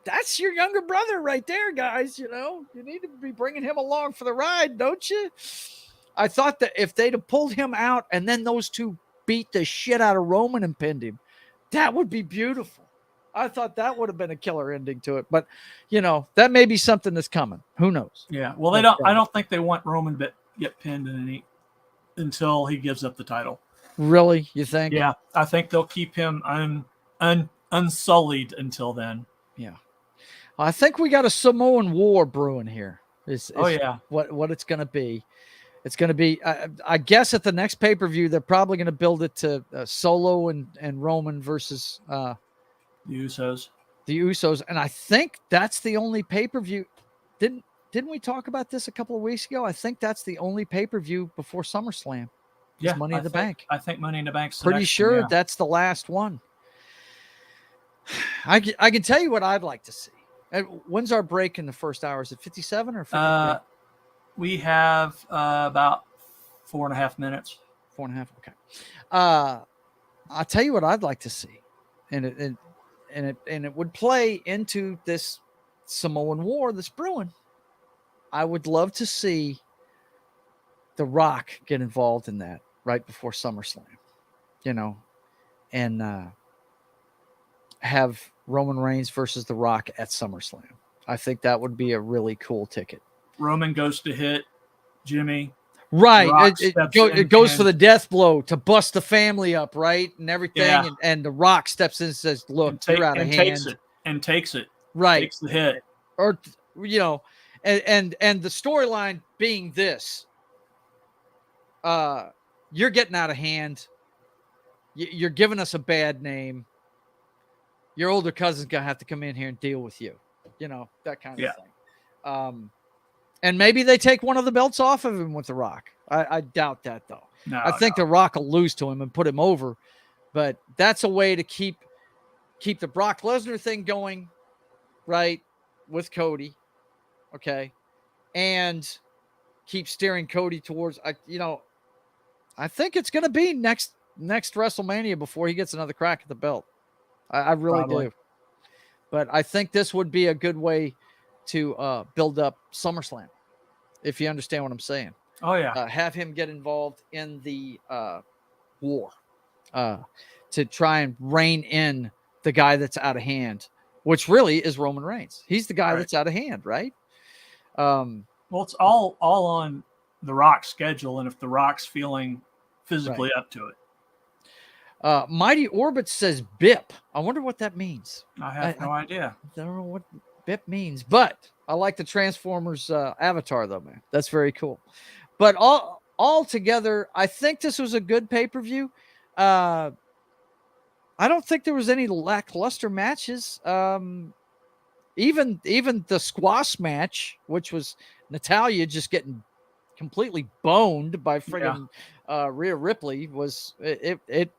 [SPEAKER 2] that's your younger brother right there, guys. You need to be bringing him along for the ride, don't you? I thought that if they'd have pulled him out and then those two beat the shit out of Roman and pinned him, that would be beautiful. I thought that would have been a killer ending to it, but that may be something that's coming. Who knows?
[SPEAKER 1] Yeah. Well, they don't. I don't think they want Roman to get pinned until he gives up the title.
[SPEAKER 2] Really, you think?
[SPEAKER 1] Yeah, I think they'll keep him unsullied until then.
[SPEAKER 2] Yeah. I think we got a Samoan War brewing here. What it's going to be. It's going to be, I guess, at the next pay-per-view, they're probably going to build it to Solo and Roman versus
[SPEAKER 1] the Usos.
[SPEAKER 2] The Usos, and I think that's the only pay-per-view. Didn't we talk about this a couple of weeks ago? I think that's the only pay-per-view before SummerSlam.
[SPEAKER 1] Yeah,
[SPEAKER 2] Money in the Bank.
[SPEAKER 1] I think Money in the Bank's
[SPEAKER 2] pretty sure that's the last one. I can tell you what I'd like to see. When's our break in the first hour? Is it 57 or 53?
[SPEAKER 1] We have about 4.5 minutes.
[SPEAKER 2] 4.5. Okay. I'll tell you what I'd like to see, and it would play into this Samoan War that's brewing. I would love to see The Rock get involved in that right before SummerSlam, and have Roman Reigns versus The Rock at SummerSlam. I think that would be a really cool ticket.
[SPEAKER 1] Roman goes to hit Jimmy.
[SPEAKER 2] Right. It goes for the death blow to bust the family up, right? And everything. Yeah. And The Rock steps in and says, look, you're out of hand.
[SPEAKER 1] Takes it.
[SPEAKER 2] Right.
[SPEAKER 1] Takes the hit.
[SPEAKER 2] Or, and the storyline being this. You're getting out of hand. You're giving us a bad name. Your older cousin's going to have to come in here and deal with you. That kind of thing. And maybe they take one of the belts off of him with The Rock. I doubt that, though. I think The Rock will lose to him and put him over. But that's a way to keep the Brock Lesnar thing going, right, with Cody, okay, and keep steering Cody towards, I think it's going to be next WrestleMania before he gets another crack at the belt. I really do. But I think this would be a good way to build up SummerSlam, if you understand what I'm saying.
[SPEAKER 1] Oh, yeah.
[SPEAKER 2] Have him get involved in the war to try and rein in the guy that's out of hand, which really is Roman Reigns. He's the guy that's out of hand, right?
[SPEAKER 1] Well, it's all on The Rock's schedule, and if The Rock's feeling physically up to it.
[SPEAKER 2] Mighty Orbit says BIP. I wonder what that means.
[SPEAKER 1] I have no idea.
[SPEAKER 2] I don't know what BIP means, but I like the Transformers avatar, though, man. That's very cool. But all together, I think this was a good pay-per-view. I don't think there was any lackluster matches. Even the squash match, which was Natalya just getting completely boned by friggin' Rhea Ripley, was it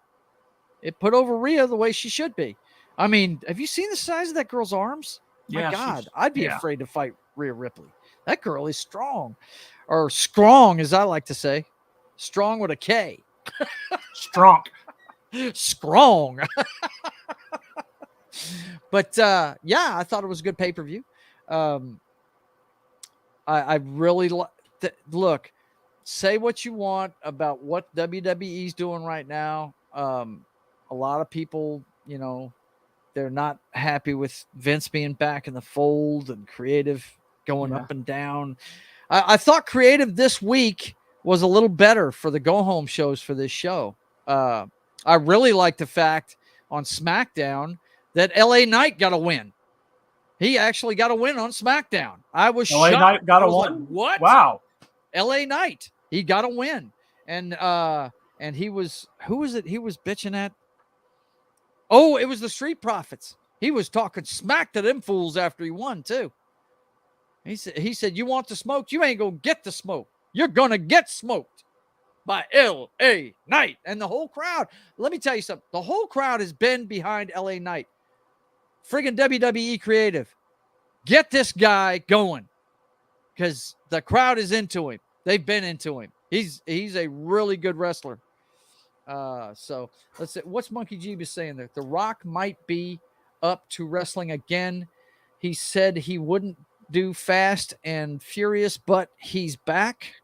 [SPEAKER 2] put over Rhea the way she should be. I mean, have you seen the size of that girl's arms? My God, I'd be afraid to fight Rhea Ripley. That girl is strong, or strong, as I like to say, strong with a K.
[SPEAKER 1] Strong.
[SPEAKER 2] But I thought it was a good pay-per-view. I really look. Say what you want about what WWE's doing right now. A lot of people, they're not happy with Vince being back in the fold and creative going up and down. I thought creative this week was a little better for the go-home shows for this show. I really like the fact on SmackDown that LA Knight got a win. He actually got a win on SmackDown. I was
[SPEAKER 1] LA
[SPEAKER 2] shocked.
[SPEAKER 1] Knight got a win.
[SPEAKER 2] Like, what?
[SPEAKER 1] Wow.
[SPEAKER 2] LA Knight. He got a win. And he was, who was it he was bitching at? Oh, it was the Street Profits. He was talking smack to them fools after he won, too. He said, you want the smoke? You ain't going to get the smoke. You're going to get smoked by L.A. Knight. And the whole crowd, let me tell you something. The whole crowd has been behind L.A. Knight. Friggin' WWE creative. Get this guy going, because the crowd is into him. They've been into him. He's a really good wrestler. So let's see. What's Monkey Jeebus saying there? The Rock might be up to wrestling again. He said he wouldn't do Fast and Furious, but he's back.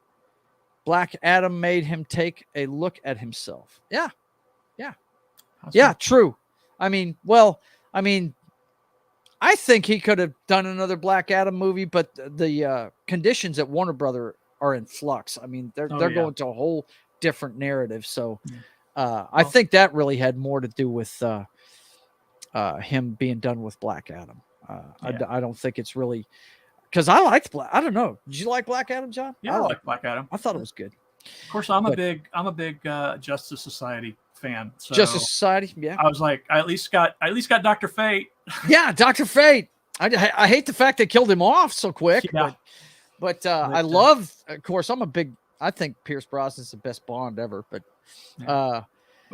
[SPEAKER 2] Black Adam made him take a look at himself. Yeah. True. I mean, I think he could have done another Black Adam movie, but the conditions at Warner Brother are in flux. I mean, they're going to a whole different narrative. So I think that really had more to do with him being done with Black Adam. I don't think it's really because I liked I don't know. Did you like Black Adam, John?
[SPEAKER 1] Yeah, I like Black Adam.
[SPEAKER 2] I thought it was good.
[SPEAKER 1] Of course, I'm a big Justice Society fan. So
[SPEAKER 2] Justice Society, yeah.
[SPEAKER 1] I was like, I at least got Dr. Fate.
[SPEAKER 2] Yeah, Dr. Fate. I hate the fact they killed him off so quick.
[SPEAKER 1] Yeah.
[SPEAKER 2] But I love, of course, I think Pierce Brosnan's the best Bond ever. But
[SPEAKER 1] but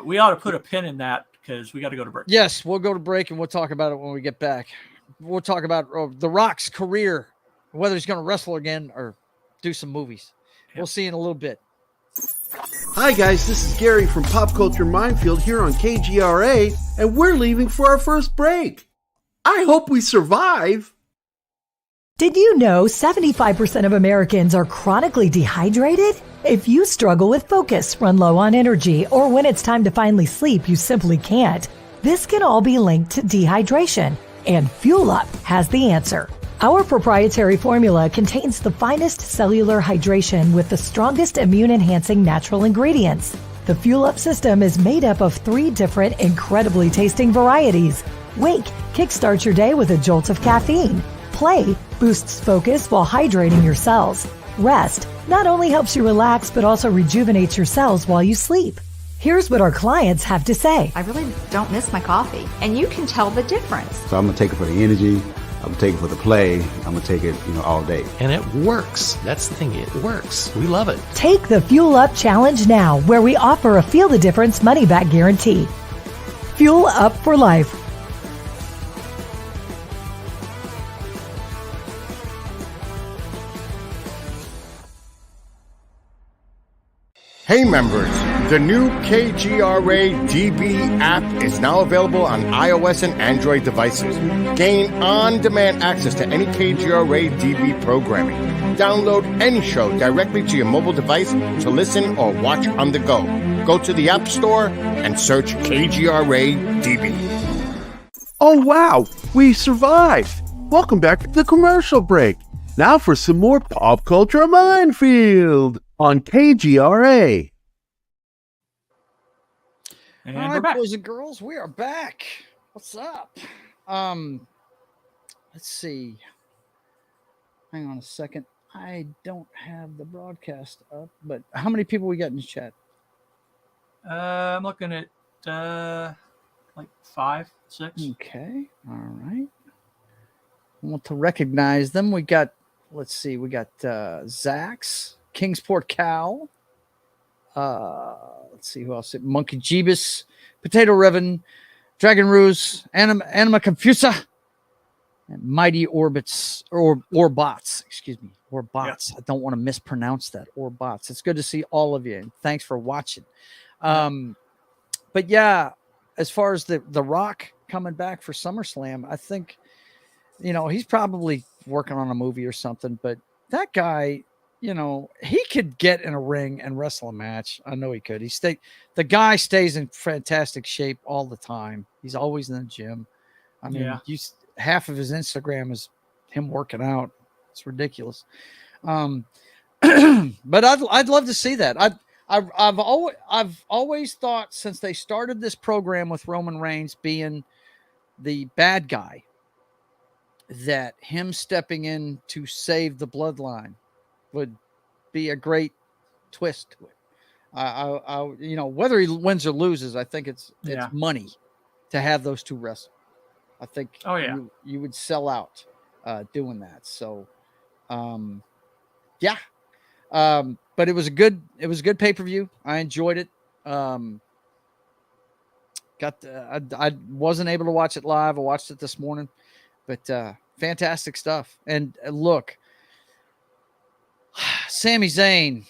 [SPEAKER 1] we ought to put a pin in that because we got to go to break.
[SPEAKER 2] Yes, we'll go to break and we'll talk about it when we get back. We'll talk about The Rock's career, whether he's going to wrestle again or do some movies. Yep. We'll see you in a little bit.
[SPEAKER 3] Hi guys, this is Gary from Pop Culture Minefield here on KGRA, and we're leaving for our first break. I hope we survive.
[SPEAKER 4] Did you know 75% of Americans are chronically dehydrated? If you struggle with focus, run low on energy, or when it's time to finally sleep, you simply can't, this can all be linked to dehydration, and Fuel Up has the answer. Our proprietary formula contains the finest cellular hydration with the strongest immune-enhancing natural ingredients. The Fuel Up system is made up of 3 different incredibly tasting varieties. Wake kickstarts your day with a jolt of caffeine. Play boosts focus while hydrating your cells. Rest not only helps you relax, but also rejuvenates your cells while you sleep. Here's what our clients have to say.
[SPEAKER 5] I really don't miss my coffee, and you can tell the difference.
[SPEAKER 6] So I'm going to take it for the energy. I'm going to take it for the play. I'm going to take it, all day.
[SPEAKER 7] And it works. That's the thing. It works. We love it.
[SPEAKER 4] Take the Fuel Up Challenge now, where we offer a Feel the Difference money-back guarantee. Fuel Up for life.
[SPEAKER 8] Hey members, the new KGRA DB app is now available on iOS and Android devices. Gain on-demand access to any KGRA DB programming. Download any show directly to your mobile device to listen or watch on the go. Go to the App Store and search KGRA DB.
[SPEAKER 3] Oh wow, we survived. Welcome back to the commercial break. Now for some more Pop Culture Minefield on KGRA.
[SPEAKER 2] And all right, boys and girls, we are back. What's up? Let's see. Hang on a second. I don't have the broadcast up, but how many people we got in the chat?
[SPEAKER 1] I'm looking at like 5, 6.
[SPEAKER 2] Okay. All right. I want to recognize them. We got, let's see, we got Zax, Kingsport Cow. Let's see who else. Monkey Jeebus, Potato Revan, Dragon Ruse, Anima Confusa, and Mighty Orbits or Bots. Excuse me, or Bots. Yeah. I don't want to mispronounce that. Or Bots. It's good to see all of you, and thanks for watching. But yeah, as far as the Rock coming back for SummerSlam, I think he's probably working on a movie or something. But that guy. He could get in a ring and wrestle a match. I know he could. The guy stays in fantastic shape all the time. He's always in the gym. I mean, half of his Instagram is him working out. It's ridiculous. But I'd love to see that. I've always thought since they started this program with Roman Reigns being the bad guy, that him stepping in to save the bloodline would be a great twist to it. Whether he wins or loses, I think it's money to have those two wrestle. I think you would sell out doing that. So, but it was a good pay-per-view. I enjoyed it. I wasn't able to watch it live. I watched it this morning, but fantastic stuff. And look, Sami Zayn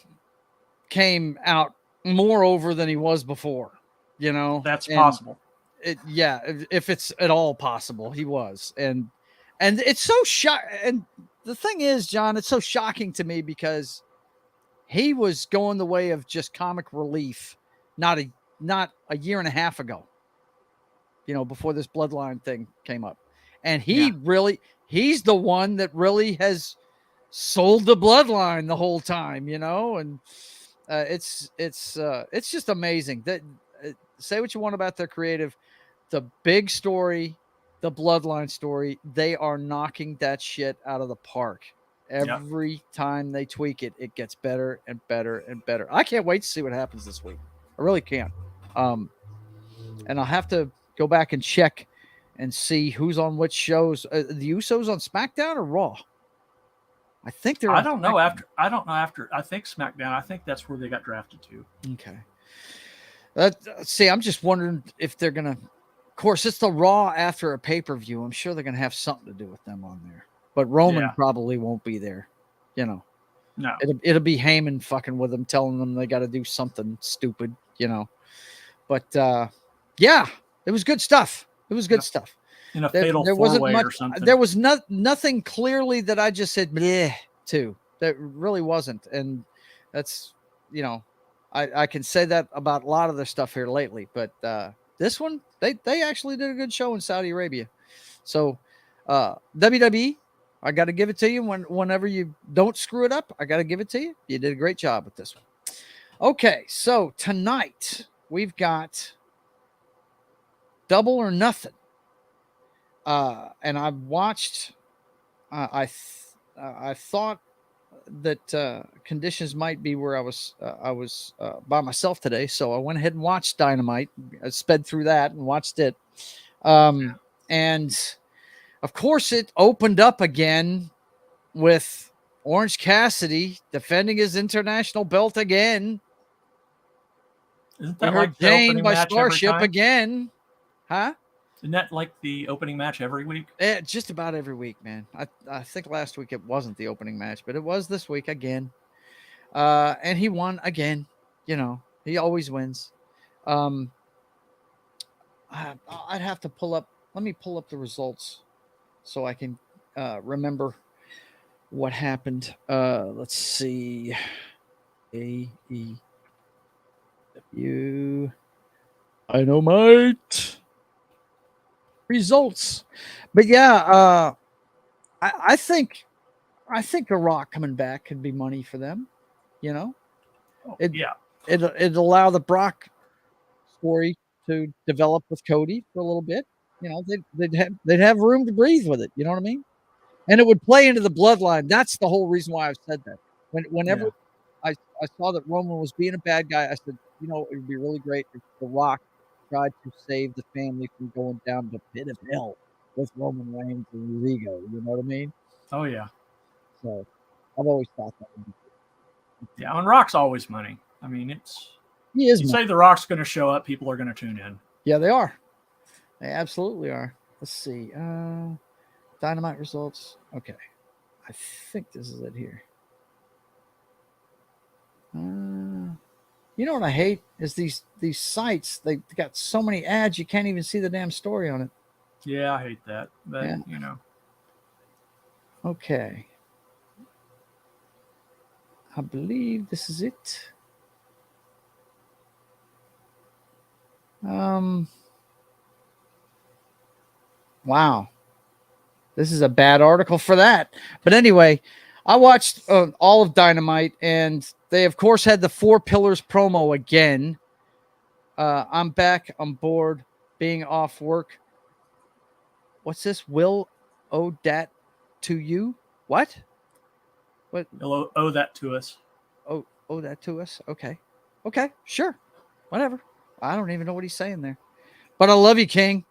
[SPEAKER 2] came out more over than he was before,
[SPEAKER 1] That's possible.
[SPEAKER 2] If it's at all possible, he was. And it's so and the thing is, John, it's so shocking to me because he was going the way of just comic relief not a year and a half ago, before this bloodline thing came up. and he's the one that really has sold the bloodline the whole time, and it's just amazing. That say what you want about their creative, the big story, the bloodline story, they are knocking that shit out of the park. Every time they tweak it, it gets better and better and better. I can't wait to see what happens this week. I really can't. And I'll have to go back and check and see who's on which shows. The Usos on SmackDown or Raw? I think they're.
[SPEAKER 1] I don't know after. I think SmackDown. I think that's where they got drafted to.
[SPEAKER 2] Okay. See, I'm just wondering if they're gonna. Of course, it's the Raw after a pay-per-view. I'm sure they're gonna have something to do with them on there. But Roman probably won't be there.
[SPEAKER 1] No.
[SPEAKER 2] It'll be Heyman fucking with them, telling them they got to do something stupid. But yeah, it was good stuff. It was good stuff.
[SPEAKER 1] In a fatal four-way or something.
[SPEAKER 2] There was nothing clearly that I just said bleh to. That really wasn't. And that's, I can say that about a lot of the stuff here lately. But this one, they actually did a good show in Saudi Arabia. So WWE, I got to give it to you. Whenever you don't screw it up, I got to give it to you. You did a great job with this one. Okay, so tonight we've got Double or Nothing. And I've watched. I thought that conditions might be where I was by myself today, so I went ahead and watched Dynamite. I sped through that and watched it. And of course, it opened up again with Orange Cassidy defending his international belt again.
[SPEAKER 1] Isn't that like the
[SPEAKER 2] Jane
[SPEAKER 1] opening
[SPEAKER 2] by
[SPEAKER 1] match
[SPEAKER 2] Starship again? Huh?
[SPEAKER 1] Isn't that like the opening match every week?
[SPEAKER 2] Just about every week, man. I think last week it wasn't the opening match, but it was this week again. And he won again. He always wins. I'd have to let me pull up the results so I can remember what happened. Let's see. AEW. Dynamite results. But yeah, I think The Rock coming back could be money for them. It'd allow the Brock story to develop with Cody for a little bit. They'd have room to breathe with it. You know what I mean? And it would play into the bloodline. That's the whole reason why I've said that. Whenever I saw that Roman was being a bad guy, I said, it would be really great if The Rock tried to save the family from going down the pit of hell with Roman Reigns and his ego. You know what I mean?
[SPEAKER 1] Oh yeah.
[SPEAKER 2] So I've always thought that would be good.
[SPEAKER 1] Yeah, and Rock's always money. I mean,
[SPEAKER 2] he is.
[SPEAKER 1] You say The Rock's going to show up, people are going to tune in.
[SPEAKER 2] Yeah, they are. They absolutely are. Let's see. Dynamite results. Okay. I think this is it here. You know what I hate is these sites. They got so many ads you can't even see the damn story on it.
[SPEAKER 1] Yeah, I hate that. But
[SPEAKER 2] Okay. I believe this is it. Wow. This is a bad article for that. But anyway, I watched all of Dynamite, and they, of course, had the 4 Pillars promo again. I'm back on board, being off work. What's this? Will owe that to you? What?
[SPEAKER 1] He'll owe that to us.
[SPEAKER 2] Owe that to us? Okay. Okay, sure. Whatever. I don't even know what he's saying there. But I love you, King.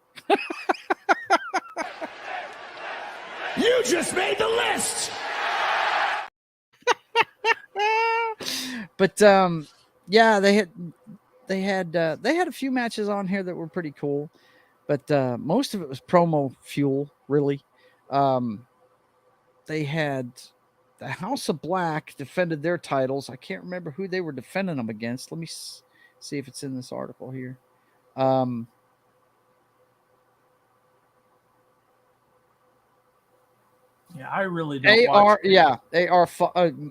[SPEAKER 9] You just made the list.
[SPEAKER 2] But yeah, they had a few matches on here that were pretty cool, but most of it was promo fuel, really. They had the House of Black defended their titles. I can't remember who they were defending them against. Let me see if it's in this article here.
[SPEAKER 1] Yeah, I really don't watch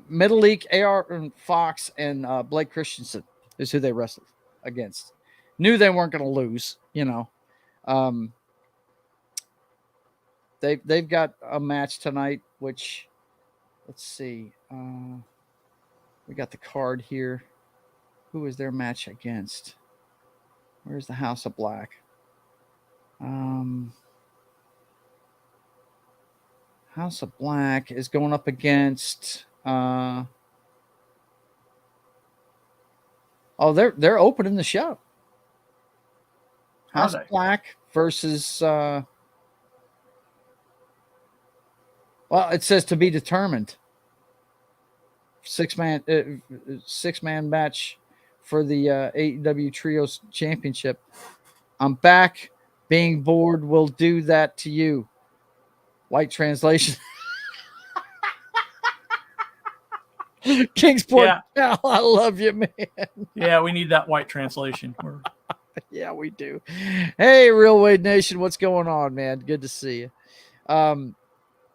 [SPEAKER 2] Middle League, AR and Fox, and Blake Christensen is who they wrestled against. Knew they weren't going to lose, The they've got a match tonight, which let's see. We got the card here. Who is their match against? Where's the House of Black? House of Black is going up against they're opening the show. House of Black versus well, it says to be determined. Six man match for the AEW Trios Championship. I'm back. Being bored will do that to you. White translation. Kingsport. Yeah. I love you, man.
[SPEAKER 1] Yeah, we need that white translation.
[SPEAKER 2] Yeah, we do. Hey, Real Wade Nation, what's going on, man? Good to see you.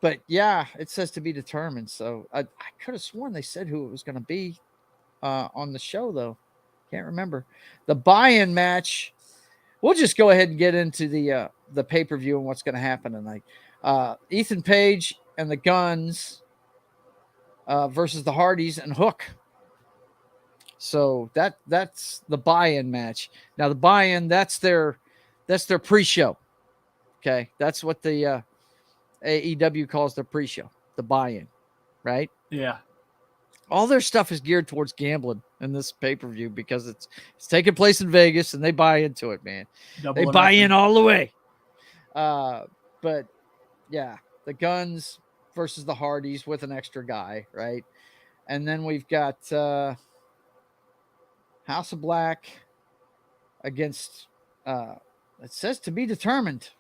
[SPEAKER 2] But yeah, it says to be determined. So I could have sworn they said who it was going to be on the show, though. Can't remember. The buy-in match. We'll just go ahead and get into the pay-per-view and what's going to happen tonight. Ethan Page and the Guns versus the Hardys and Hook. So that's the buy-in match. Now the buy-in, that's their pre-show. Okay, that's what the AEW calls their pre-show, the buy-in, right?
[SPEAKER 1] Yeah.
[SPEAKER 2] All their stuff is geared towards gambling in this pay-per-view because it's taking place in Vegas and they buy into it, man. They buy in all the way. But yeah, the Guns versus the Hardys with an extra guy, right? And then we've got House of Black against it says to be determined.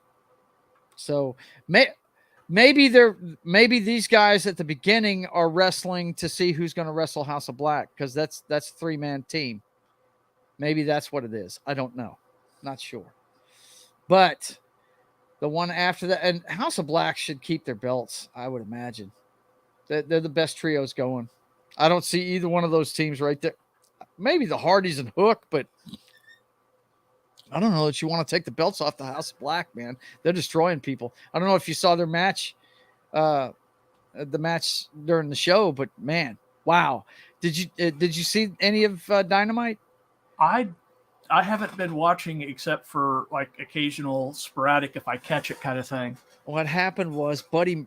[SPEAKER 2] So maybe these guys at the beginning are wrestling to see who's going to wrestle House of Black, because that's a 3-man team. Maybe that's what it is. I don't know. Not sure. But the one after that, and House of Black should keep their belts, I would imagine. They're the best trios going. I don't see either one of those teams right there. Maybe the Hardys and Hook, but I don't know that you want to take the belts off the House of Black, man. They're destroying people. I don't know if you saw their match, the match during the show, but man, wow. Did you see any of Dynamite?
[SPEAKER 1] I haven't been watching except for like occasional sporadic, if I catch it kind of thing.
[SPEAKER 2] What happened was Buddy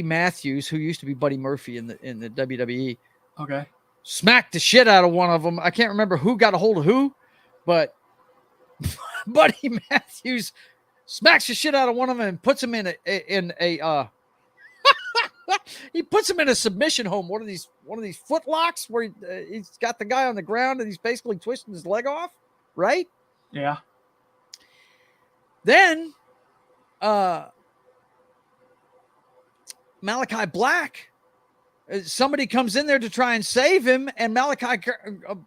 [SPEAKER 2] Matthews, who used to be Buddy Murphy in the WWE,
[SPEAKER 1] okay,
[SPEAKER 2] smacked the shit out of one of them. I can't remember who got a hold of who, but Buddy Matthews smacks the shit out of one of them and puts him in a he puts him in a submission hold. One of these foot locks where he's got the guy on the ground and he's basically twisting his leg off, right?
[SPEAKER 1] Yeah.
[SPEAKER 2] Then Malachi Black, somebody comes in there to try and save him, and Malachi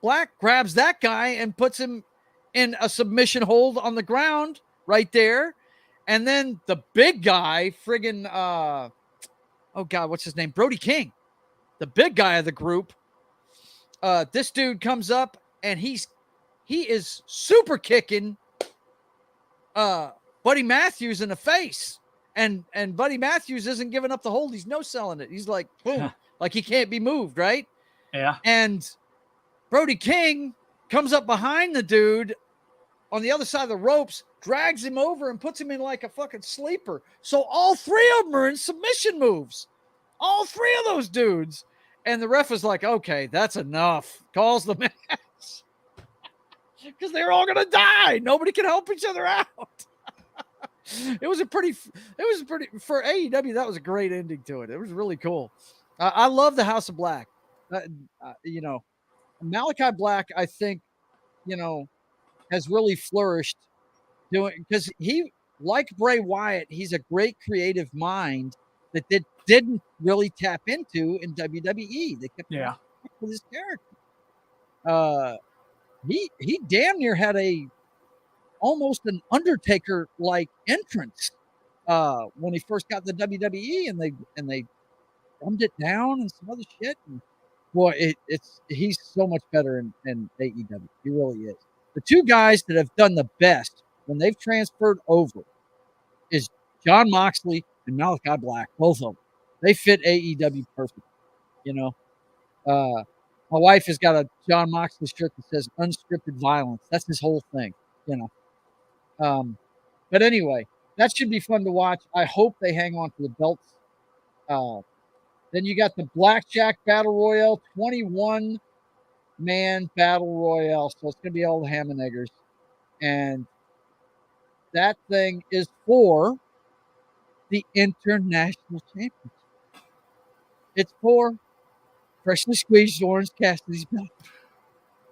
[SPEAKER 2] Black grabs that guy and puts him in a submission hold on the ground right there. And then the big guy, friggin' oh God, what's his name? Brody King, the big guy of the group. This dude comes up and he is super kicking Buddy Matthews in the face. And Buddy Matthews isn't giving up the hold. He's no selling it. He's like, boom, like he can't be moved, right?
[SPEAKER 1] Yeah.
[SPEAKER 2] And Brody King comes up behind the dude on the other side of the ropes, drags him over and puts him in like a fucking sleeper. So all three of them are in submission moves. All three of those dudes. And the ref is like, okay, that's enough. Calls the match. Because they're all going to die. Nobody can help each other out. It was pretty, for AEW, that was a great ending to it. It was really cool. I love the House of Black. Malachi Black, I think, has really flourished doing, because he, like Bray Wyatt, he's a great creative mind that didn't really tap into in WWE. They kept with his character. He damn near had almost an Undertaker like entrance when he first got the WWE, and they dumbed it down and some other shit. And boy, he's so much better in AEW. He really is. The two guys that have done the best when they've transferred over is Jon Moxley and Malachi Black, both of them. They fit AEW perfect. You know, my wife has got a John Moxley shirt that says "unscripted violence." That's his whole thing. You know, but anyway, that should be fun to watch. I hope they hang on to the belts. Then you got the Blackjack Battle Royale, 21-man Battle Royale. So it's going to be all the ham and eggers. And that thing is for the International Championship. It's for freshly squeezed Orange Cassidy's belt.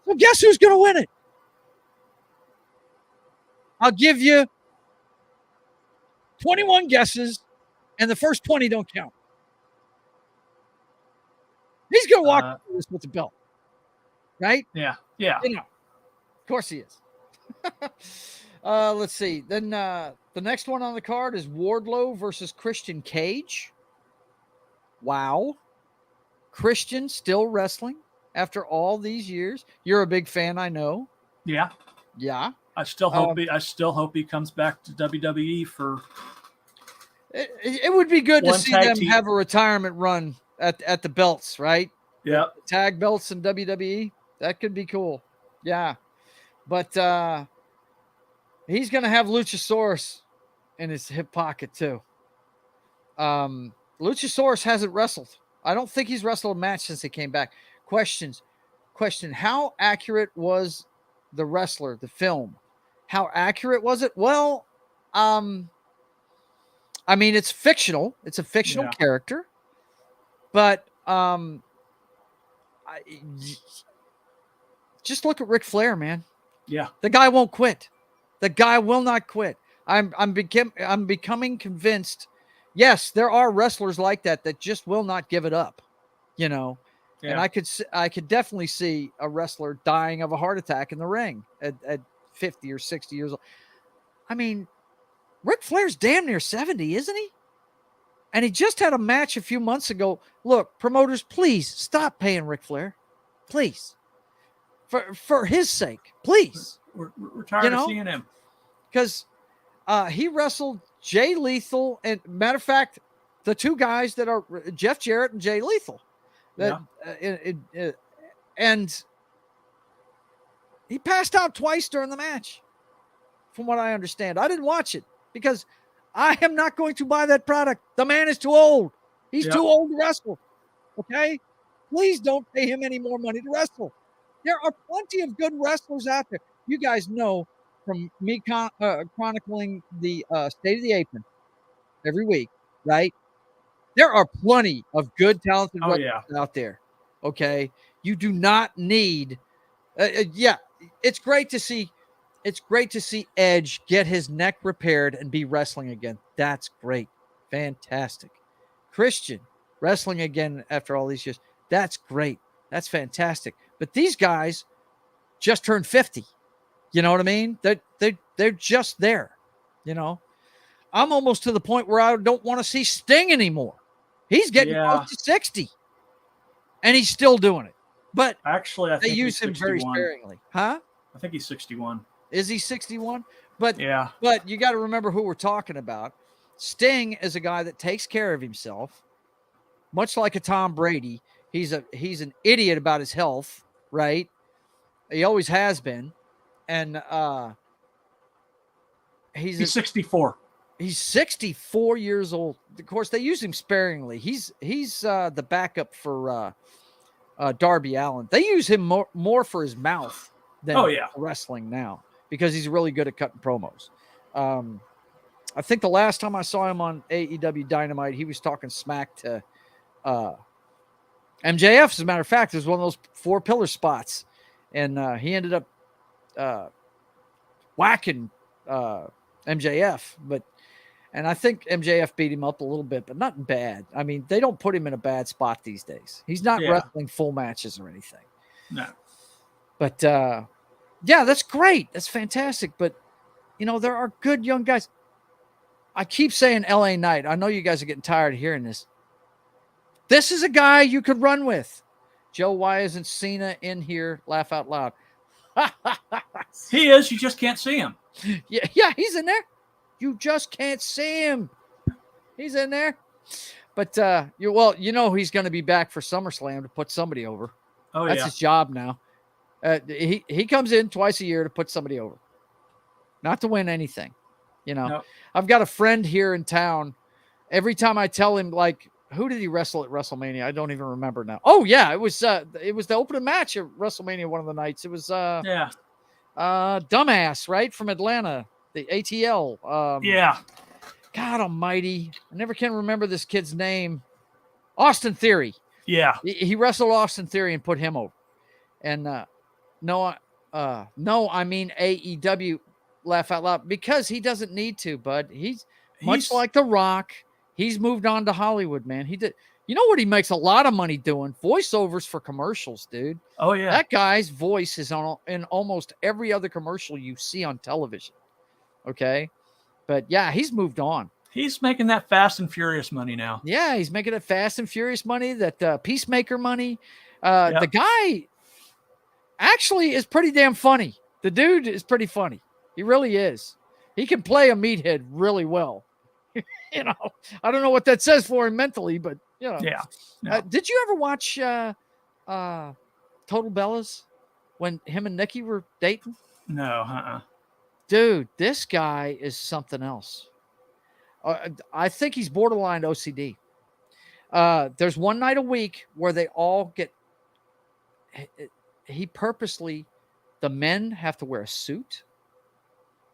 [SPEAKER 2] So guess who's going to win it? I'll give you 21 guesses, and the first 20 don't count. He's going to walk through this with the belt, right?
[SPEAKER 1] Yeah.
[SPEAKER 2] You know, of course he is. Let's see. Then the next one on the card is Wardlow versus Christian Cage. Wow. Christian still wrestling after all these years. You're a big fan, I know.
[SPEAKER 1] Yeah. I still hope he comes back to WWE for.
[SPEAKER 2] It would be good to see them have a retirement run at the belts, right?
[SPEAKER 1] Yeah.
[SPEAKER 2] Tag belts in WWE. That could be cool. Yeah. But he's going to have Luchasaurus in his hip pocket too. Luchasaurus hasn't wrestled. I don't think he's wrestled a match since he came back. Question. How accurate was the wrestler, the film? How accurate was it? Well, I mean, it's fictional. It's a fictional character. But just look at Ric Flair, man.
[SPEAKER 1] Yeah.
[SPEAKER 2] The guy won't quit. The guy will not quit. I'm becoming convinced. Yes, there are wrestlers like that just will not give it up, you know. Yeah. And I could definitely see a wrestler dying of a heart attack in the ring at 50 or 60 years old. I mean, Ric Flair's damn near 70, isn't he? And he just had a match a few months ago. Look, promoters, please stop paying Ric Flair. Please. For his sake, please.
[SPEAKER 1] We're tired of seeing him.
[SPEAKER 2] Because he wrestled Jay Lethal. And matter of fact, the two guys that are Jeff Jarrett and Jay Lethal. And he passed out twice during the match, from what I understand. I didn't watch it because I am not going to buy that product. The man is too old. He's too old to wrestle. Okay? Please don't pay him any more money to wrestle. There are plenty of good wrestlers out there. You guys know from me chronicling the State of the Apron every week, right? There are plenty of good, talented wrestlers out there. Okay? You do not need it's great to see. It's great to see Edge get his neck repaired and be wrestling again. That's great. Fantastic. Christian wrestling again after all these years. That's great. That's fantastic. But these guys just turned 50. You know what I mean? They're just there. You know, I'm almost to the point where I don't want to see Sting anymore. He's getting close to 60. And he's still doing it. But
[SPEAKER 1] actually, I think
[SPEAKER 2] they use him very sparingly. Huh?
[SPEAKER 1] I think he's 61.
[SPEAKER 2] Is he 61? But
[SPEAKER 1] yeah.
[SPEAKER 2] But you got to remember who we're talking about. Sting is a guy that takes care of himself, much like a Tom Brady. He's an idiot about his health, right? He always has been. And he's 64. He's 64 years old. Of course, they use him sparingly. He's the backup for Darby Allin. They use him more for his mouth than wrestling now because he's really good at cutting promos. I think the last time I saw him on AEW Dynamite, he was talking smack to MJF. As a matter of fact, it was one of those 4 pillar spots, and he ended up whacking MJF. And I think MJF beat him up a little bit, but not bad. I mean, they don't put him in a bad spot these days. He's not wrestling full matches or anything.
[SPEAKER 1] No.
[SPEAKER 2] But, that's great. That's fantastic. But, there are good young guys. I keep saying LA Knight. I know you guys are getting tired of hearing this. This is a guy you could run with. Joe, why isn't Cena in here? Laugh out loud.
[SPEAKER 1] He is. You just can't see him.
[SPEAKER 2] Yeah, he's in there. You just can't see him. He's in there. But you know he's going to be back for SummerSlam to put somebody over.
[SPEAKER 1] Oh,
[SPEAKER 2] That's
[SPEAKER 1] yeah.
[SPEAKER 2] his job now. He comes in twice a year to put somebody over, not to win anything. You know,
[SPEAKER 1] Nope.
[SPEAKER 2] I've got a friend here in town. Every time I tell him, like, who did he wrestle at WrestleMania? I don't even remember now. Oh yeah, it was the opening match at WrestleMania one of the nights. It was dumbass, right, from Atlanta, the ATL.
[SPEAKER 1] Yeah.
[SPEAKER 2] God almighty, I never can remember this kid's name. Austin Theory.
[SPEAKER 1] Yeah.
[SPEAKER 2] He wrestled Austin Theory and put him over. And no, I mean AEW, laugh out loud, because he doesn't need to, bud. He's much like The Rock. He's moved on to Hollywood, man. He did. You know what he makes a lot of money doing? Voiceovers for commercials, dude.
[SPEAKER 1] Oh, yeah.
[SPEAKER 2] That guy's voice is in almost every other commercial you see on television. Okay. But yeah, he's moved on.
[SPEAKER 1] He's making that Fast and Furious money now.
[SPEAKER 2] Yeah, he's making it Fast and Furious money, that Peacemaker money.
[SPEAKER 1] Yep.
[SPEAKER 2] The guy actually is pretty damn funny. The dude is pretty funny. He really is. He can play a meathead really well. You know, I don't know what that says for him mentally, but you know.
[SPEAKER 1] Yeah. No.
[SPEAKER 2] Did you ever watch Total Bellas when him and Nikki were dating?
[SPEAKER 1] No,
[SPEAKER 2] Dude, this guy is something else. I think he's borderline OCD. There's one night a week where they all get. He purposely, the men have to wear a suit.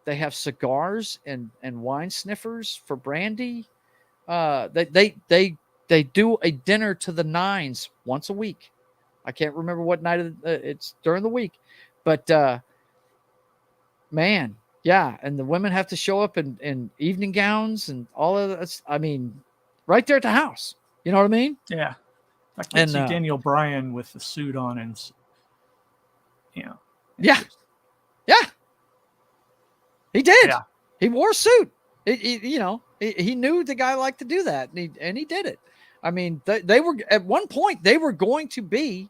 [SPEAKER 2] They have cigars and wine sniffers for brandy. They do a dinner to the nines once a week. I can't remember what night it's during the week, but man, yeah. And the women have to show up in evening gowns and all of that. I mean, right there at the house. You know what I mean?
[SPEAKER 1] Yeah. I can see Daniel Bryan with the suit on and, you know.
[SPEAKER 2] Yeah. He did.
[SPEAKER 1] Yeah.
[SPEAKER 2] He wore a suit. He knew the guy liked to do that, and he did it. I mean, they were at one point they were going to be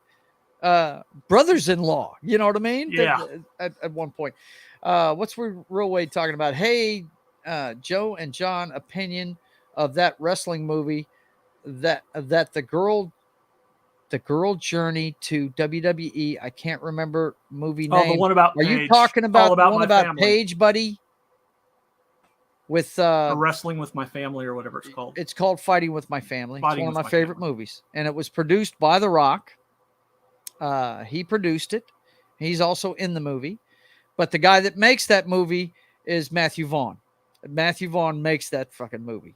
[SPEAKER 2] brothers-in-law. You know what I mean?
[SPEAKER 1] Yeah.
[SPEAKER 2] At one point, what's Real Wade talking about? Hey, Joe and John, opinion of that wrestling movie that the girl journey to WWE. I can't remember movie name.
[SPEAKER 1] Oh, the one about
[SPEAKER 2] Are
[SPEAKER 1] Paige.
[SPEAKER 2] you talking about the one about
[SPEAKER 1] family.
[SPEAKER 2] Paige, buddy? With
[SPEAKER 1] Wrestling with My Family or whatever it's called.
[SPEAKER 2] It's called Fighting with My Family. It's
[SPEAKER 1] Fighting
[SPEAKER 2] one of
[SPEAKER 1] with
[SPEAKER 2] my
[SPEAKER 1] My
[SPEAKER 2] favorite
[SPEAKER 1] Family.
[SPEAKER 2] movies. And it was produced by The Rock. He produced it. He's also in the movie. But the guy that makes that movie is Matthew Vaughn. Matthew Vaughn makes that fucking movie.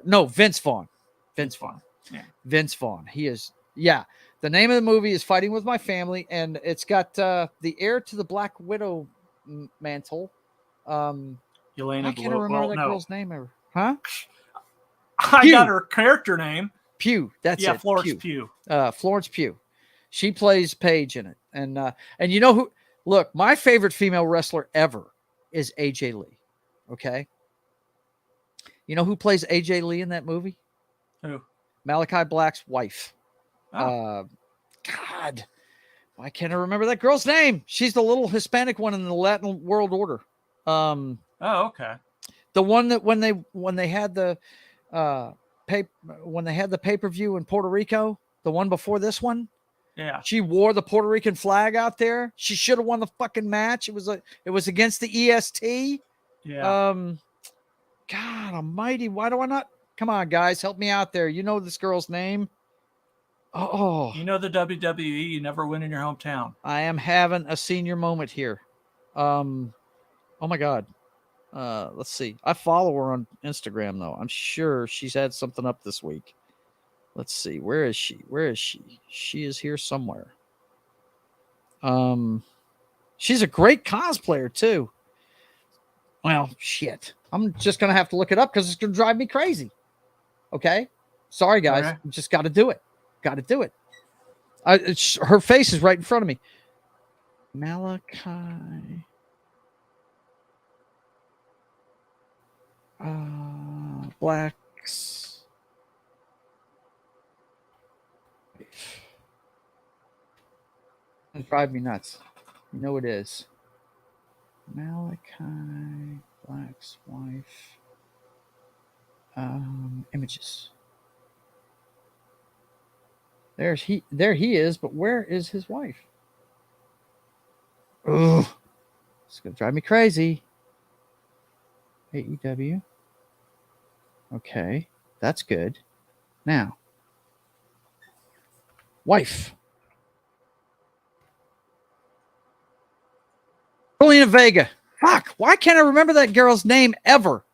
[SPEAKER 2] No, Vince Vaughn. Vince Vaughn.
[SPEAKER 1] Yeah.
[SPEAKER 2] Vince Vaughn. He is, yeah. The name of the movie is Fighting with My Family, and it's got the heir to the Black Widow mantle.
[SPEAKER 1] Yelena
[SPEAKER 2] I can't remember that girl's name ever. Huh?
[SPEAKER 1] I
[SPEAKER 2] Pugh.
[SPEAKER 1] got her character name.
[SPEAKER 2] Pugh. That's it.
[SPEAKER 1] Florence Pugh.
[SPEAKER 2] Florence Pugh. She plays Paige in it. And you know who? Look, my favorite female wrestler ever is AJ Lee. Okay. You know who plays AJ Lee in that movie?
[SPEAKER 1] Who?
[SPEAKER 2] Malachi Black's wife.
[SPEAKER 1] Oh.
[SPEAKER 2] God, why can't I remember that girl's name? She's the little Hispanic one in the Latin World Order.
[SPEAKER 1] Oh, okay.
[SPEAKER 2] The one that when they had the pay-per-view in Puerto Rico, the one before this one.
[SPEAKER 1] Yeah.
[SPEAKER 2] She wore the Puerto Rican flag out there. She should have won the fucking match. It was against the EST.
[SPEAKER 1] Yeah.
[SPEAKER 2] God almighty, why do I not? Come on, guys, help me out there. You know this girl's name? Oh.
[SPEAKER 1] You know the WWE, you never win in your hometown.
[SPEAKER 2] I am having a senior moment here. Oh my God. Let's see. I follow her on Instagram though. I'm sure she's had something up this week. Let's see. Where is she? She is here somewhere. She's a great cosplayer too. Well, shit. I'm just going to have to look it up because it's going to drive me crazy. Okay. Sorry, guys.
[SPEAKER 1] Okay.
[SPEAKER 2] Just got to do it. Got to do it. Her face is right in front of me. Malachi. Blacks. It drive me nuts. You know it is. Malachi Black's wife. Images. There he is, but where is his wife? Ugh. It's gonna drive me crazy. AEW. Okay, that's good. Now, wife. Zelina Vega. Fuck, why can't I remember that girl's name ever?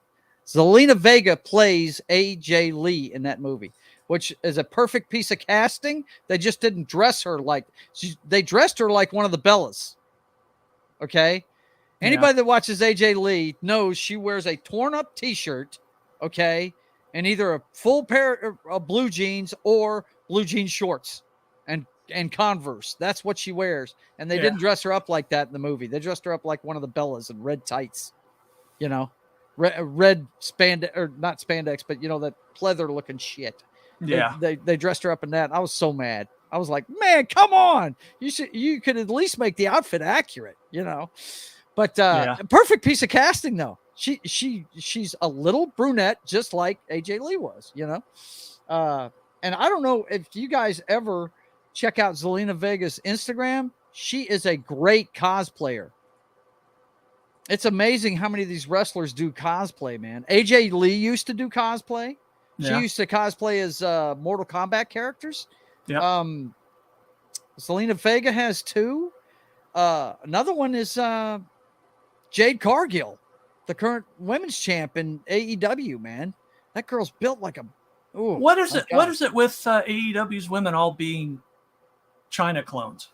[SPEAKER 2] Zelina Vega plays AJ Lee in that movie, which is a perfect piece of casting. They just didn't dress her like they dressed her like one of the Bellas. Okay. Anybody that watches AJ Lee knows she wears a torn up t-shirt, okay, and either a full pair of blue jeans or blue jean shorts and Converse. That's what she wears. And they didn't dress her up like that in the movie. They dressed her up like one of the Bellas in red tights, you know, red spandex, or not spandex, but you know, that pleather looking shit.
[SPEAKER 1] Yeah.
[SPEAKER 2] They dressed her up in that. I was so mad. I was like, man, come on. You could at least make the outfit accurate, you know. But perfect piece of casting though. She's a little brunette, just like AJ Lee was, you know. And I don't know if you guys ever check out Zelina Vega's Instagram. She is a great cosplayer. It's amazing how many of these wrestlers do cosplay, man. AJ Lee used to do cosplay. She used to cosplay as Mortal Kombat characters.
[SPEAKER 1] Yeah.
[SPEAKER 2] Zelina Vega has two. Another one is Jade Cargill, the current women's champ in AEW, man. That girl's built like a... Ooh,
[SPEAKER 1] what is it? God. What is it with AEW's women all being China clones?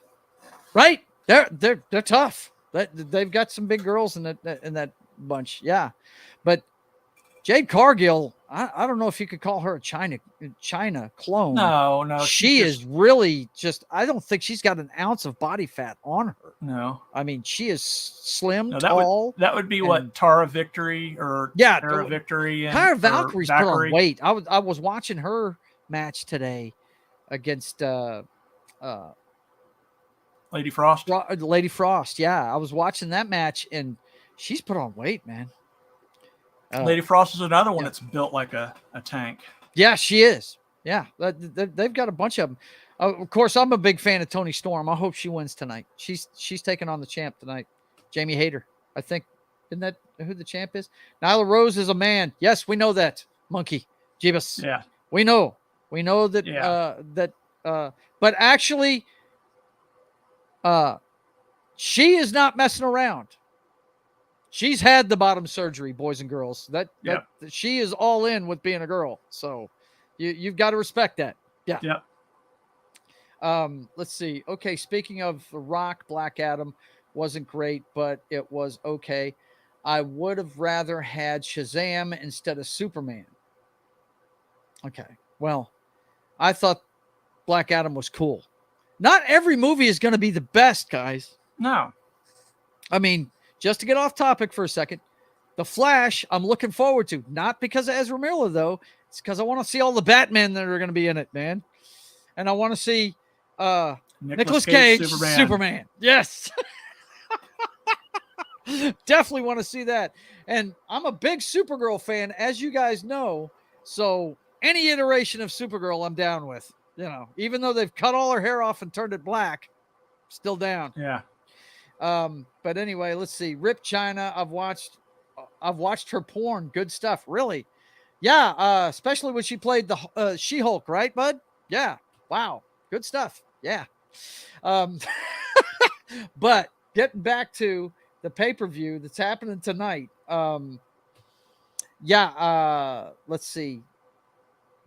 [SPEAKER 2] Right. They're tough. They've got some big girls in that bunch. Yeah. But Jade Cargill, I don't know if you could call her a China clone.
[SPEAKER 1] No.
[SPEAKER 2] She is really just, I don't think she's got an ounce of body fat on her.
[SPEAKER 1] No.
[SPEAKER 2] I mean, she is slim, tall.
[SPEAKER 1] That would be what Tara Victory or Tara Victory and
[SPEAKER 2] Tara Valkyrie's put on weight. I was watching her match today against
[SPEAKER 1] Lady Frost.
[SPEAKER 2] Lady Frost, yeah. I was watching that match and she's put on weight, man.
[SPEAKER 1] Lady Frost is another one that's built like a tank.
[SPEAKER 2] Yeah, she is. Yeah, they've got a bunch of them. Of course, I'm a big fan of Toni Storm. I hope she wins tonight. She's taking on the champ tonight, Jamie Hayter. I think, isn't that who the champ is? Nyla Rose is a man. Yes, we know that. Monkey, Jeebus.
[SPEAKER 1] Yeah,
[SPEAKER 2] we know that. Yeah. But actually, she is not messing around. She's had the bottom surgery, boys and girls. That she is all in with being a girl. So you've got to respect that. Yeah.
[SPEAKER 1] Yeah.
[SPEAKER 2] Let's see. Okay. Speaking of The Rock, Black Adam wasn't great, but it was okay. I would have rather had Shazam instead of Superman. Okay. Well, I thought Black Adam was cool. Not every movie is going to be the best, guys.
[SPEAKER 1] No.
[SPEAKER 2] I mean, just to get off topic for a second, The Flash, I'm looking forward to. Not because of Ezra Miller, though. It's because I want to see all the Batmen that are going to be in it, man. And I want to see Nicolas Cage, Superman. Yes. Definitely want to see that. And I'm a big Supergirl fan, as you guys know. So any iteration of Supergirl, I'm down with. You know, even though they've cut all her hair off and turned it black, still down.
[SPEAKER 1] Yeah.
[SPEAKER 2] But anyway, let's see. Rip China. I've watched her porn. Good stuff. Really. Yeah. Especially when she played the She-Hulk, right, bud? Yeah. Wow. Good stuff. Yeah. But getting back to the pay-per-view that's happening tonight. Let's see.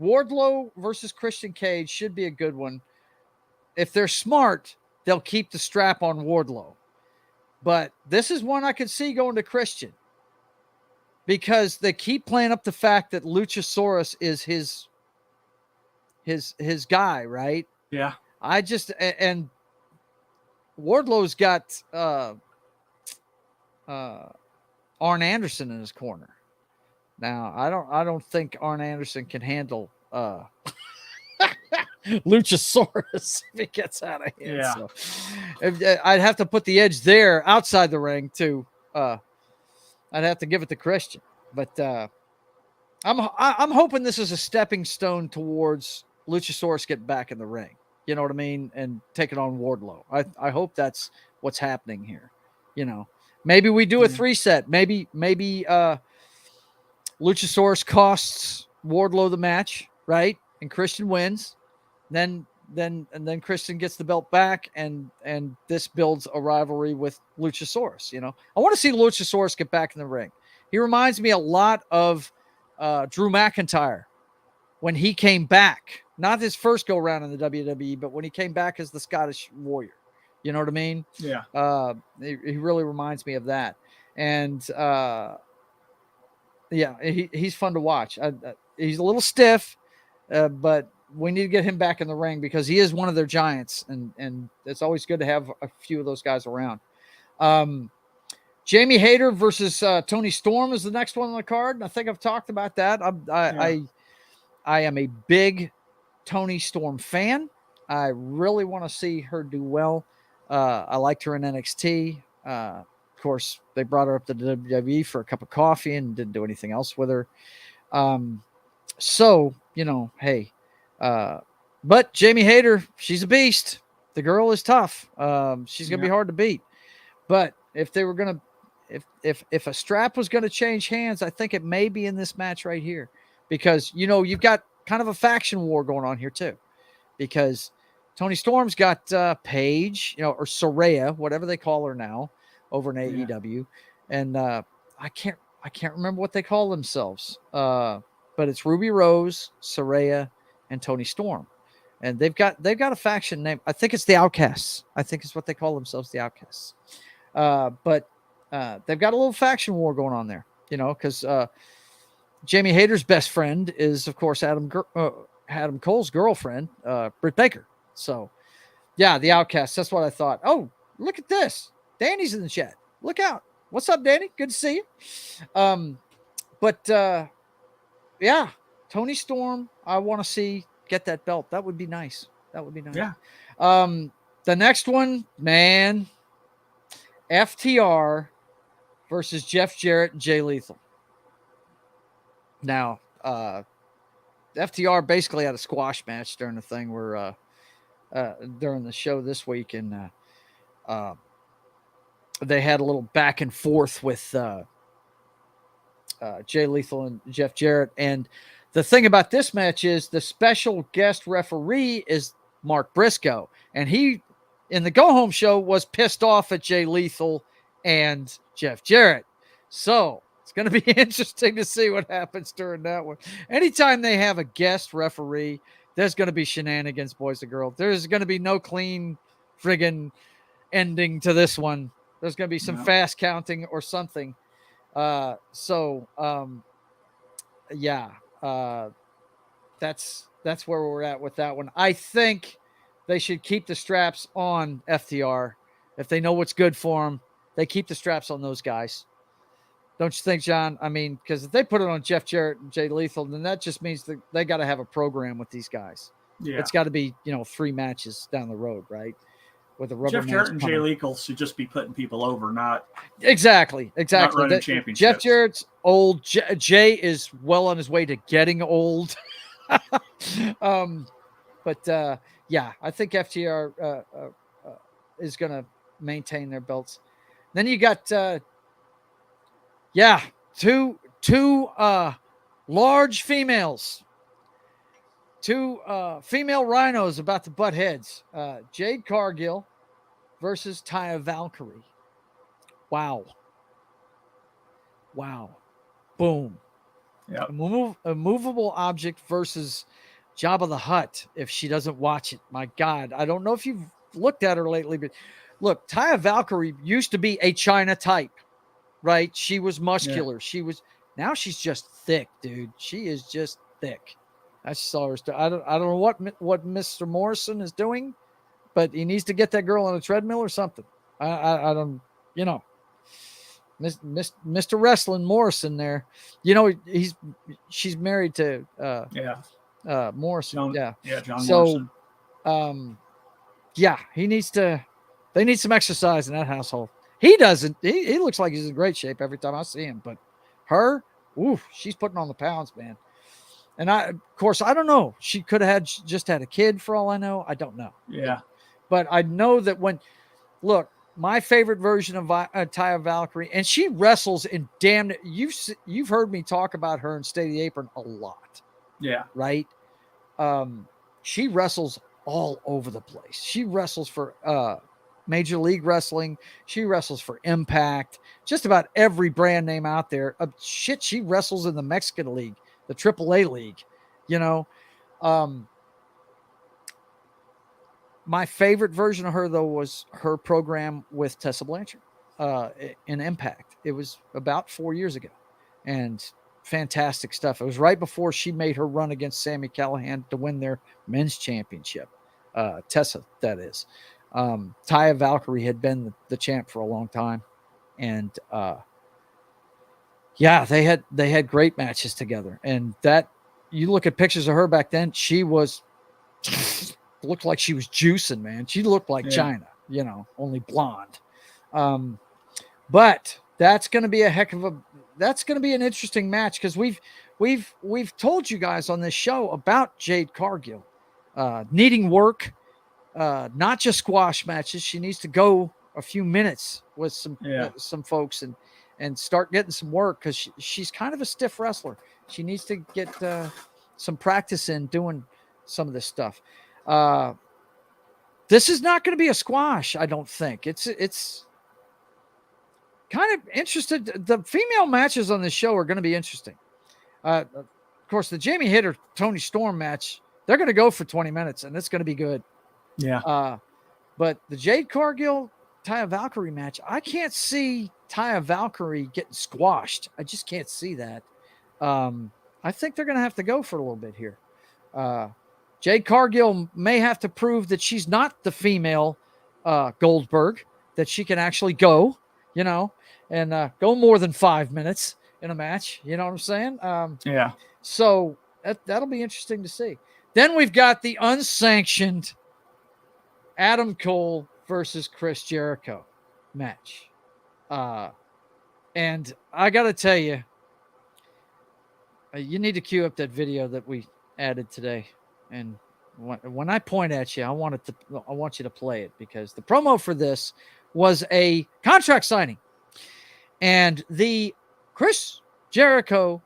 [SPEAKER 2] Wardlow versus Christian Cage should be a good one. If they're smart, they'll keep the strap on Wardlow. But this is one I could see going to Christian because they keep playing up the fact that Luchasaurus is his guy, right?
[SPEAKER 1] Yeah.
[SPEAKER 2] And Wardlow's got Arn Anderson in his corner. Now, I don't think Arn Anderson can handle Luchasaurus if he gets out of hand.
[SPEAKER 1] Yeah.
[SPEAKER 2] So I'd have to put the edge there outside the ring too. I'd have to give it to Christian. But I'm hoping this is a stepping stone towards Luchasaurus getting back in the ring. You know what I mean? And taking on Wardlow. I hope that's what's happening here. You know, maybe we do a 3-set. Maybe Luchasaurus costs Wardlow the match, right? And Christian wins. Then Christian gets the belt back, and this builds a rivalry with Luchasaurus. You know, I want to see Luchasaurus get back in the ring. He reminds me a lot of Drew McIntyre when he came back. Not his first go around in the WWE, but when he came back as the Scottish Warrior. You know what I mean?
[SPEAKER 1] Yeah.
[SPEAKER 2] He really reminds me of that. And he's fun to watch. He's a little stiff, but we need to get him back in the ring because he is one of their giants, and it's always good to have a few of those guys around. Jamie Hayter versus Tony Storm is the next one on the card. I think I've talked about that. I am a big Tony Storm fan. I really want to see her do well. I liked her in NXT. Of course, they brought her up to the WWE for a cup of coffee and didn't do anything else with her. So, you know, hey. But Jamie Hayter, she's a beast. The girl is tough. She's going to be hard to beat. But if they were going to, if a strap was going to change hands, I think it may be in this match right here. Because, you know, you've got kind of a faction war going on here too. Because Tony Storm's got Paige, you know, or Saraya, whatever they call her now, over in AEW. And I can't remember what they call themselves. But it's Ruby Rose, Saraya, and Tony Storm. And they've got a faction name. I think it's the Outcasts. I think it's what they call themselves, the Outcasts. But they've got a little faction war going on there, you know, because Jamie Hayter's best friend is, of course, Adam Cole's girlfriend, Britt Baker. So, yeah, the Outcasts. That's what I thought. Oh, look at this. Danny's in the chat. Look out. What's up, Danny? Good to see you. Yeah, Tony Storm, I want to see get that belt. That would be nice. Yeah. The next one, man, FTR versus Jeff Jarrett and Jay Lethal. Now, FTR basically had a squash match during the thing where during the show this week, and they had a little back and forth with Jay Lethal and Jeff Jarrett. And the thing about this match is the special guest referee is Mark Briscoe, and he in the go home show was pissed off at Jay Lethal and Jeff Jarrett. So it's going to be interesting to see what happens during that one. Anytime they have a guest referee, there's going to be shenanigans, boys and girls. There's going to be no clean friggin' ending to this one. There's going to be some fast counting or something. That's where we're at with that one. I think they should keep the straps on FTR. If they know what's good for them, they keep the straps on those guys. Don't you think, John? I mean, because if they put it on Jeff Jarrett and Jay Lethal, then that just means that they got to have a program with these guys. Yeah. It's got to be, 3 matches down the road, right? With a rubber
[SPEAKER 1] Jeff Jarrett and Jay Lethal should just be putting people over, not
[SPEAKER 2] exactly.
[SPEAKER 1] Not running championships.
[SPEAKER 2] Jeff Jarrett's old. Jay is well on his way to getting old. I think FTR is going to maintain their belts. Then you got two large females. Two female rhinos about to butt heads. Jade Cargill versus Taya Valkyrie. Wow. Boom.
[SPEAKER 1] Yeah.
[SPEAKER 2] A movable object versus Jabba the Hutt if she doesn't watch it. My God. I don't know if you've looked at her lately, but look, Taya Valkyrie used to be a China type, right? She was muscular. Yeah. Now she's just thick, dude. She is just thick. I saw her. I don't know what Mr. Morrison is doing, but he needs to get that girl on a treadmill or something. I don't, Mr. Wrestling Morrison there. She's married to Morrison.
[SPEAKER 1] John Morrison.
[SPEAKER 2] He needs to. They need some exercise in that household. He doesn't. He looks like he's in great shape every time I see him, but her, ooh, she's putting on the pounds, man. And of course, I don't know. She could have just had a kid for all I know. I don't know.
[SPEAKER 1] Yeah.
[SPEAKER 2] But I know that look, my favorite version of Taya Valkyrie, and she wrestles in you've heard me talk about her in State of the Apron a lot.
[SPEAKER 1] Yeah.
[SPEAKER 2] Right. She wrestles all over the place. She wrestles for Major League Wrestling. She wrestles for Impact, just about every brand name out there. She wrestles in the Mexican League, the AAA League, you know. My favorite version of her, though, was her program with Tessa Blanchard in Impact. It was about 4 years ago, and fantastic stuff. It was right before she made her run against Sami Callihan to win their men's championship. Tessa, that is. Taya Valkyrie had been the champ for a long time, and they had great matches together. And that, you look at pictures of her back then, she was looked like she was juicing, man. She looked like China, you know, only blonde. But that's going to be that's going to be an interesting match, because we've told you guys on this show about Jade Cargill needing work, not just squash matches. She needs to go a few minutes with some folks and start getting some work, because she's kind of a stiff wrestler. She needs to get some practice in doing some of this stuff. This is not going to be a squash, I don't think. It's kind of interesting. The female matches on this show are going to be interesting. Of course, the Jamie Hitter Tony Storm match, they're going to go for 20 minutes, and it's going to be good.
[SPEAKER 1] Yeah.
[SPEAKER 2] But the Jade Cargill Taya Valkyrie match, I can't see Taya Valkyrie getting squashed. I just can't see that. I think they're going to have to go for a little bit here. Jade Cargill may have to prove that she's not the female Goldberg, that she can actually go, you know, and go more than 5 minutes in a match. You know what I'm saying?
[SPEAKER 1] Yeah.
[SPEAKER 2] So that'll be interesting to see. Then we've got the unsanctioned Adam Cole versus Chris Jericho match. And I got to tell you, you need to cue up that video that we added today. And when I point at you, I want you to play it, because the promo for this was a contract signing, and the Chris Jericho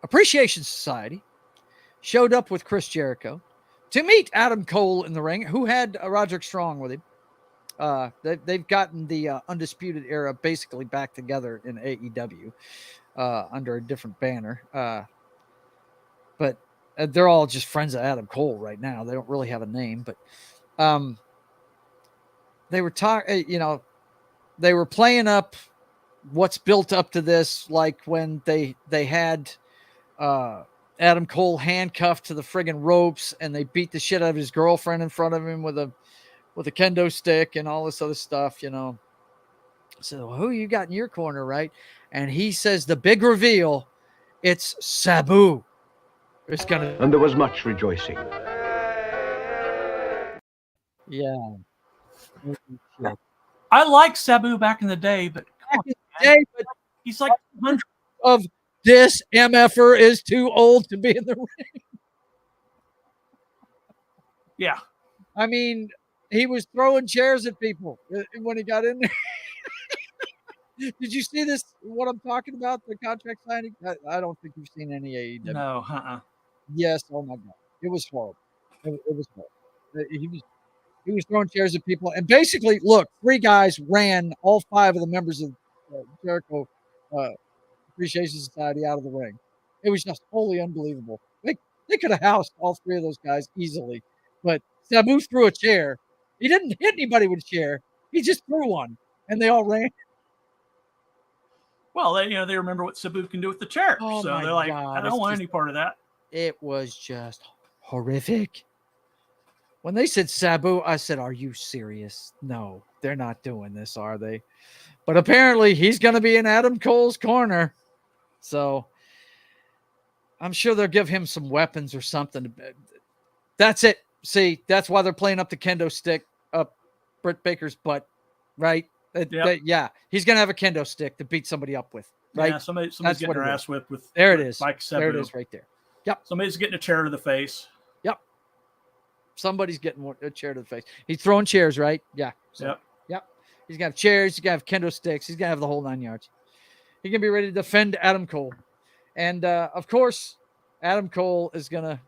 [SPEAKER 2] Appreciation Society showed up with Chris Jericho to meet Adam Cole in the ring, who had Roderick Strong with him. They've gotten the Undisputed Era basically back together in AEW under a different banner. But they're all just friends of Adam Cole right now. They don't really have a name, but they were talking, you know, they were playing up what's built up to this, like when they had Adam Cole handcuffed to the friggin' ropes, and they beat the shit out of his girlfriend in front of him with a kendo stick and all this other stuff, you know. So who you got in your corner, right? And he says the big reveal, it's Sabu.
[SPEAKER 10] And there was much rejoicing.
[SPEAKER 2] Yeah.
[SPEAKER 1] I liked Sabu back in the day, but he's like
[SPEAKER 2] of this MFer is too old to be in the ring.
[SPEAKER 1] Yeah.
[SPEAKER 2] I mean, he was throwing chairs at people when he got in there. Did you see this? What I'm talking about? The contract signing? I don't think you've seen any AEW.
[SPEAKER 1] No.
[SPEAKER 2] Yes. Oh my God. It was horrible. It was horrible. He was throwing chairs at people, and basically, look, 3 guys ran all 5 of the members of Jericho Appreciation Society out of the ring. It was just wholly unbelievable. They could have housed all 3 of those guys easily, but Sabu threw a chair. He didn't hit anybody with a chair. He just threw one, and they all ran.
[SPEAKER 1] Well, they remember what Sabu can do with the chair,
[SPEAKER 2] Oh,
[SPEAKER 1] so
[SPEAKER 2] my
[SPEAKER 1] they're like,
[SPEAKER 2] God,
[SPEAKER 1] I don't want any part of that.
[SPEAKER 2] It was just horrific. When they said Sabu, I said, are you serious? No, they're not doing this, are they? But apparently he's going to be in Adam Cole's corner. So I'm sure they'll give him some weapons or something. That's it. See, that's why they're playing up the kendo stick up Britt Baker's butt, right? Yeah, he's going to have a kendo stick to beat somebody up with. right?
[SPEAKER 1] Yeah, somebody's
[SPEAKER 2] That's
[SPEAKER 1] getting
[SPEAKER 2] what
[SPEAKER 1] their
[SPEAKER 2] it
[SPEAKER 1] ass
[SPEAKER 2] is.
[SPEAKER 1] whipped with
[SPEAKER 2] There it is.
[SPEAKER 1] Mike Sabu.
[SPEAKER 2] There it is right there. Yep.
[SPEAKER 1] Somebody's getting a chair to the face.
[SPEAKER 2] Yep. Somebody's getting a chair to the face. He's throwing chairs, right? Yeah. So,
[SPEAKER 1] Yep.
[SPEAKER 2] Yep. He's got chairs. He's got to have kendo sticks. He's got to have the whole 9 yards. He's going to be ready to defend Adam Cole. And, of course, Adam Cole is going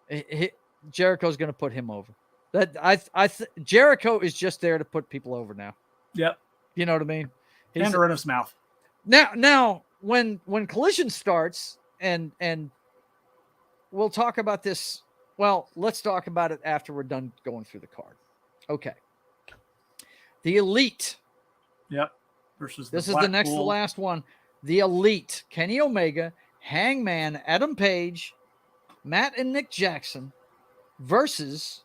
[SPEAKER 2] to – Jericho's going to put him over. Jericho is just there to put people over now.
[SPEAKER 1] Yep.
[SPEAKER 2] You know what I mean?
[SPEAKER 1] He's in his mouth.
[SPEAKER 2] Now, when Collision starts, and we'll talk about this. Well, let's talk about it after we're done going through the card. Okay. The Elite.
[SPEAKER 1] Yep. Versus
[SPEAKER 2] this is the next to the last one. The Elite. Kenny Omega, Hangman, Adam Page, Matt and Nick Jackson versus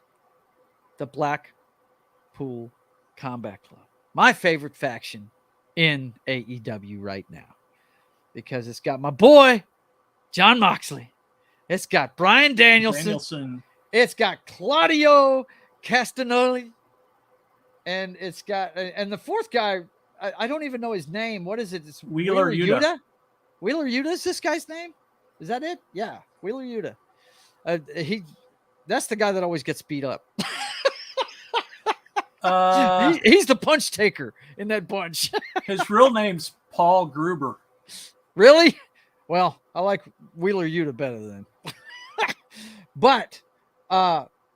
[SPEAKER 2] the Blackpool Combat Club. My favorite faction in AEW right now, because it's got my boy Jon Moxley, it's got Bryan Danielson, it's got Claudio Castagnoli, and it's got and the fourth guy, I don't even know his name. What is it? It's
[SPEAKER 1] Wheeler Yuta.
[SPEAKER 2] Wheeler Yuta is this guy's name? Is that it? Yeah, Wheeler Yuta. That's the guy that always gets beat up. He's the punch taker in that bunch.
[SPEAKER 1] His real name's Paul Gruber.
[SPEAKER 2] Really? Well, I like Wheeler Yuta better than. But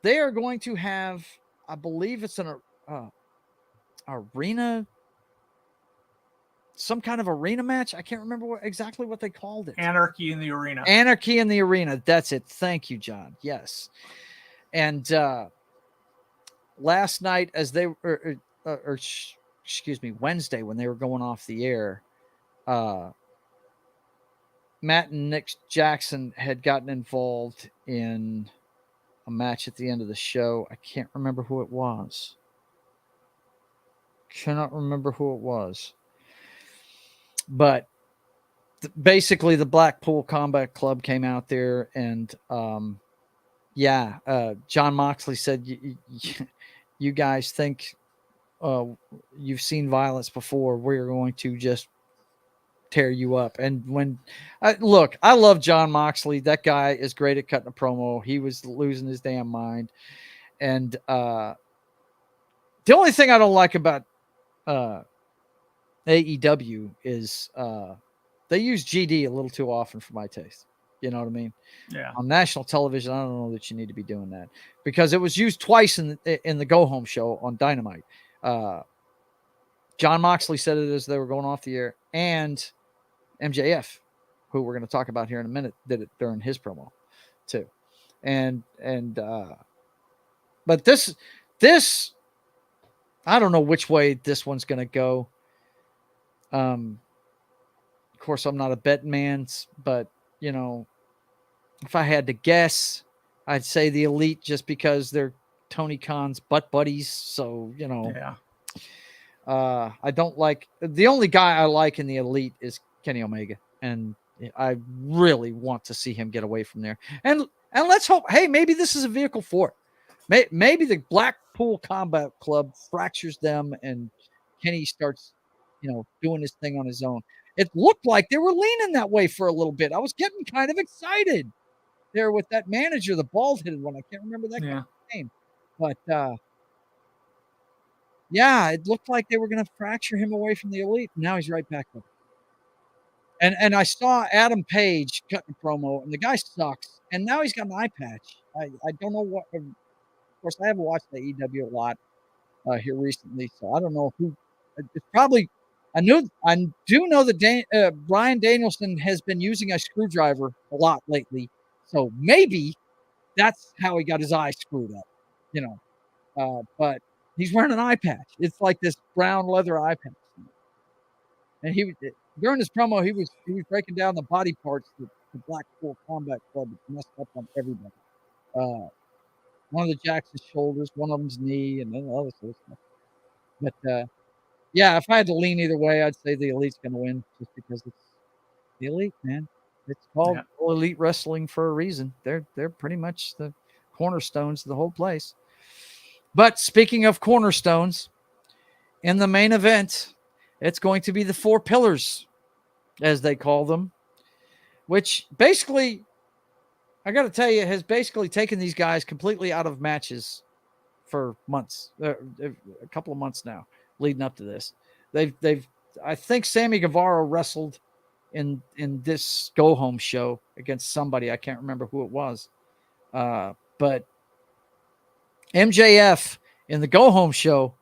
[SPEAKER 2] they are going to have, I believe it's an arena, some kind of arena match. I can't remember exactly what they called it.
[SPEAKER 1] Anarchy in the Arena.
[SPEAKER 2] Anarchy in the Arena. That's it. Thank you, John. Yes. And last night, as they were, Wednesday, when they were going off the air, Matt and Nick Jackson had gotten involved in a match at the end of the show. I can't remember who it was. Cannot remember who it was. But basically, the Blackpool Combat Club came out there, and Jon Moxley said, you guys think you've seen violence before. We're going to just tear you up. And when I love Jon Moxley. That guy is great at cutting a promo. He was losing his damn mind. And the only thing I don't like about AEW is they use GD a little too often for my taste. You know what I mean?
[SPEAKER 1] Yeah.
[SPEAKER 2] On national television, I don't know that you need to be doing that, because it was used twice in the Go Home show on Dynamite. Jon Moxley said it as they were going off the air, and MJF, who we're going to talk about here in a minute, did it during his promo too. But this, I don't know which way this one's going to go. Of course, I'm not a betting man, but you know, if I had to guess, I'd say the Elite, just because they're Tony Khan's butt buddies. So, you know,
[SPEAKER 1] yeah.
[SPEAKER 2] I don't like, the only guy I like in the Elite is Kenny Omega, and I really want to see him get away from there. And let's hope, hey, maybe this is a vehicle for it. Maybe the Blackpool Combat Club fractures them, and Kenny starts, you know, doing his thing on his own. It looked like they were leaning that way for a little bit. I was getting kind of excited there with that manager, the bald-headed one. I can't remember that guy's name. But, it looked like they were going to fracture him away from the Elite. Now he's right back up. And I saw Adam Page cutting a promo, and the guy sucks. And now he's got an eye patch. I don't know what. Of course, I haven't watched the AEW a lot here recently, so I don't know who. It's probably. I do know that Bryan Danielson has been using a screwdriver a lot lately, so maybe that's how he got his eye screwed up, you know. But he's wearing an eye patch. It's like this brown leather eye patch. And during his promo, he was breaking down the body parts that the Blackpool Combat Club messed up on everybody. One of the Jackson's shoulders, one of them's knee, and then the other sort of stuff. But if I had to lean either way, I'd say the Elite's going to win, just because it's the Elite, man. It's called Elite Wrestling for a reason. They're pretty much the cornerstones of the whole place. But speaking of cornerstones, in the main event, it's going to be the Four Pillars as they call them, which basically, I got to tell you, has basically taken these guys completely out of matches for months, a couple of months now, leading up to this. I think Sammy Guevara wrestled in this go home show against somebody. I can't remember who it was. But MJF in the go home show.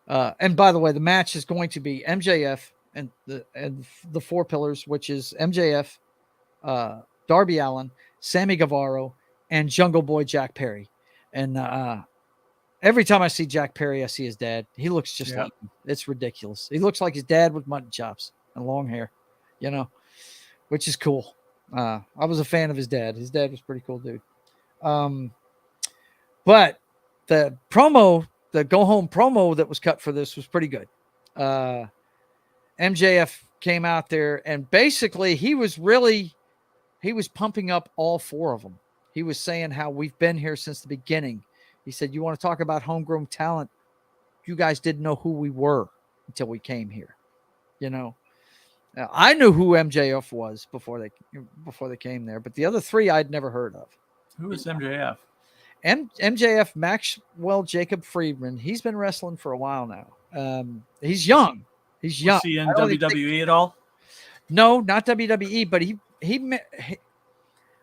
[SPEAKER 2] And by the way, the match is going to be MJF and the four pillars, which is MJF, Darby Allin, Sammy Guevara, and Jungle Boy Jack Perry. And every time I see Jack Perry, I see his dad. He looks just like him. It's ridiculous. He looks like his dad with mutton chops and long hair, which is cool. I was a fan of his dad. His dad was a pretty cool dude. But the promo, the go home promo that was cut for this was pretty good. MJF came out there and basically he was pumping up all four of them. He was saying how we've been here since the beginning. He said, you want to talk about homegrown talent? You guys didn't know who we were until we came here. Now, I knew who MJF was before they came there, but the other three I'd never heard of.
[SPEAKER 1] Who is MJF?
[SPEAKER 2] MJF, Maxwell Jacob Friedman. He's been wrestling for a while now. He's young. Was
[SPEAKER 1] he in WWE at all?
[SPEAKER 2] No, not WWE, but he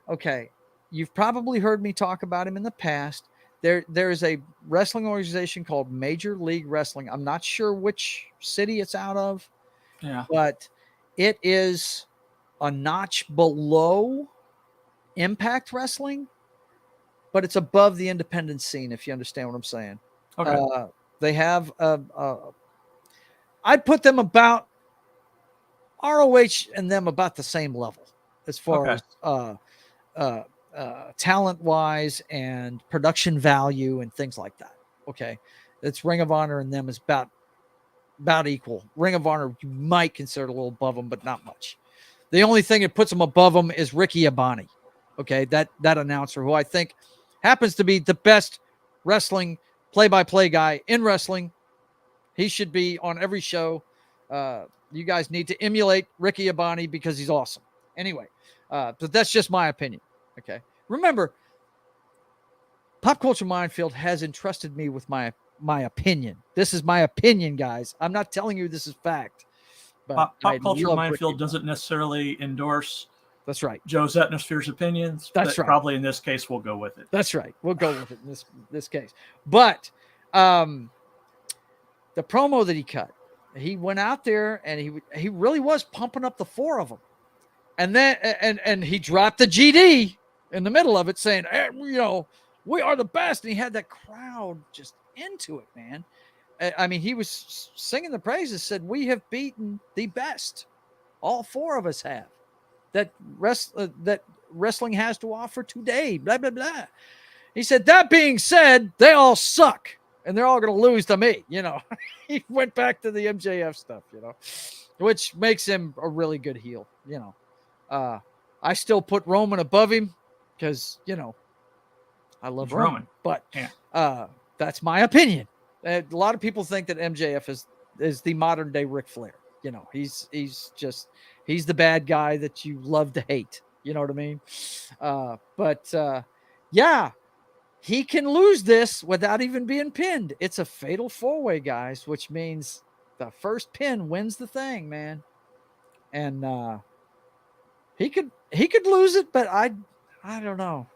[SPEAKER 2] okay. You've probably heard me talk about him in the past. There is a wrestling organization called Major League Wrestling. I'm not sure which city it's out of.
[SPEAKER 1] Yeah.
[SPEAKER 2] But it is a notch below Impact Wrestling, but it's above the independent scene, if you understand what I'm saying.
[SPEAKER 1] Okay.
[SPEAKER 2] They have I'd put them about ROH and them about the same level as far as talent wise and production value and things like that. Okay. It's Ring of Honor and them is about equal. Ring of Honor, you might consider a little above them, but not much. The only thing that puts them above them is Ricky Abani. Okay. That announcer who I think happens to be the best wrestling play-by-play guy in wrestling. He should be on every show. You guys need to emulate Ricky Abani because he's awesome. Anyway, but that's just my opinion. Okay. Remember, Pop Culture Minefield has entrusted me with my opinion. This is my opinion, guys. I'm not telling you this is fact. But
[SPEAKER 1] Pop Culture Minefield doesn't necessarily endorse.
[SPEAKER 2] That's right.
[SPEAKER 1] Joe's Atmosfere's opinions.
[SPEAKER 2] That's right.
[SPEAKER 1] Probably in this case, we'll go with it.
[SPEAKER 2] That's right. We'll go with it in this case. But the promo that he cut, he went out there and he really was pumping up the four of them. And then and he dropped the GD in the middle of it saying, hey, we are the best. And he had that crowd just into it, man. I mean, he was singing the praises, said, we have beaten the best. All four of us have. That wrestling has to offer today, blah, blah, blah. He said, that being said, they all suck. And they're all going to lose to me, He went back to the MJF stuff, which makes him a really good heel, I still put Roman above him because, I love Roman. But that's my opinion. A lot of people think that MJF is the modern day Ric Flair. He's the bad guy that you love to hate. You know what I mean? Yeah, he can lose this without even being pinned. It's a fatal four-way, guys, which means the first pin wins the thing, man. And he could lose it, but I don't know.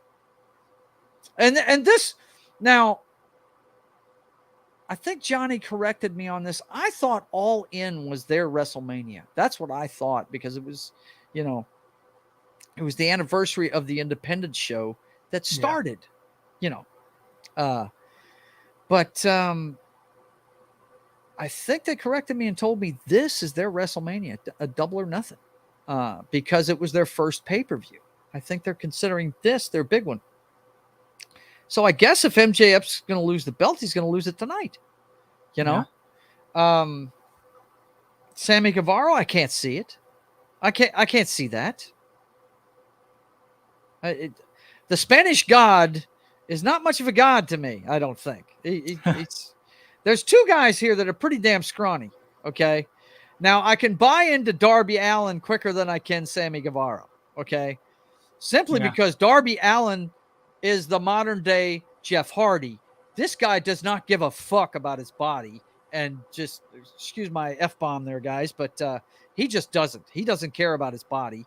[SPEAKER 2] And this now, I think Johnny corrected me on this. I thought All In was their WrestleMania. That's what I thought because it was, it was the anniversary of the independent show that started, but I think they corrected me and told me this is their WrestleMania, a Double or Nothing, because it was their first pay-per-view. I think they're considering this their big one. So I guess if MJF's going to lose the belt, he's going to lose it tonight. Sammy Guevara, I can't see it. I can't see that. The Spanish God is not much of a god to me. I don't think. There's two guys here that are pretty damn scrawny. Okay, Now, I can buy into Darby Allin quicker than I can Sammy Guevara, okay? Simply because Darby Allin is the modern-day Jeff Hardy. This guy does not give a fuck about his body, and just, excuse my F-bomb there, guys, but he just doesn't. He doesn't care about his body.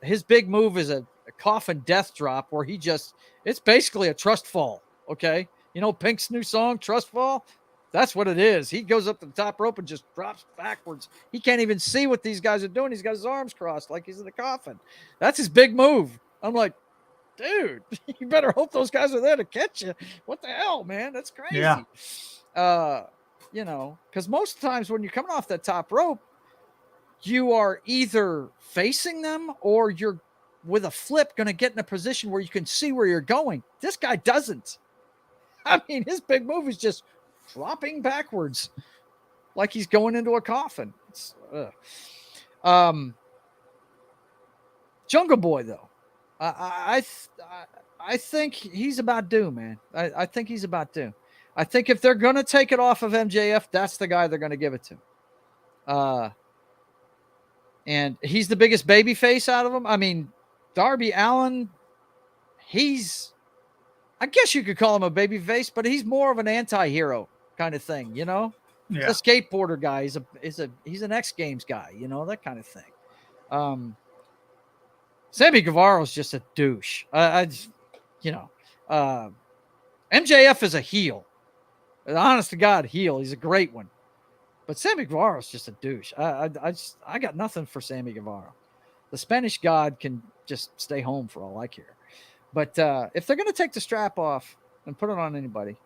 [SPEAKER 2] His big move is a coffin death drop where it's basically a trust fall, okay? You know Pink's new song, Trust Fall? That's what it is. He goes up to the top rope and just drops backwards. He can't even see what these guys are doing. He's got his arms crossed like he's in a coffin. That's his big move. I'm like, dude, you better hope those guys are there to catch you. What the hell, man? That's crazy.
[SPEAKER 1] Yeah.
[SPEAKER 2] You know, because most times when you're coming off that top rope, you are either facing them or you're with a flip going to get in a position where you can see where you're going. This guy doesn't. I mean, his big move is just dropping backwards like he's going into a coffin. Jungle Boy, though, I think he's about due, man. I think he's about due. I think if they're going to take it off of MJF, that's the guy they're going to give it to. And he's the biggest baby face out of them. I mean, Darby Allin, I guess you could call him a baby face, but he's more of an anti-hero kind of thing, you know?
[SPEAKER 1] Yeah.
[SPEAKER 2] The skateboarder guy. He's an X Games guy, you know, that kind of thing. Sammy Guevara is just a douche. MJF is a heel. An honest to God heel. He's a great one. But Sammy Guevara is just a douche. I got nothing for Sammy Guevara. The Spanish God can just stay home for all I care. But if they're going to take the strap off and put it on anybody,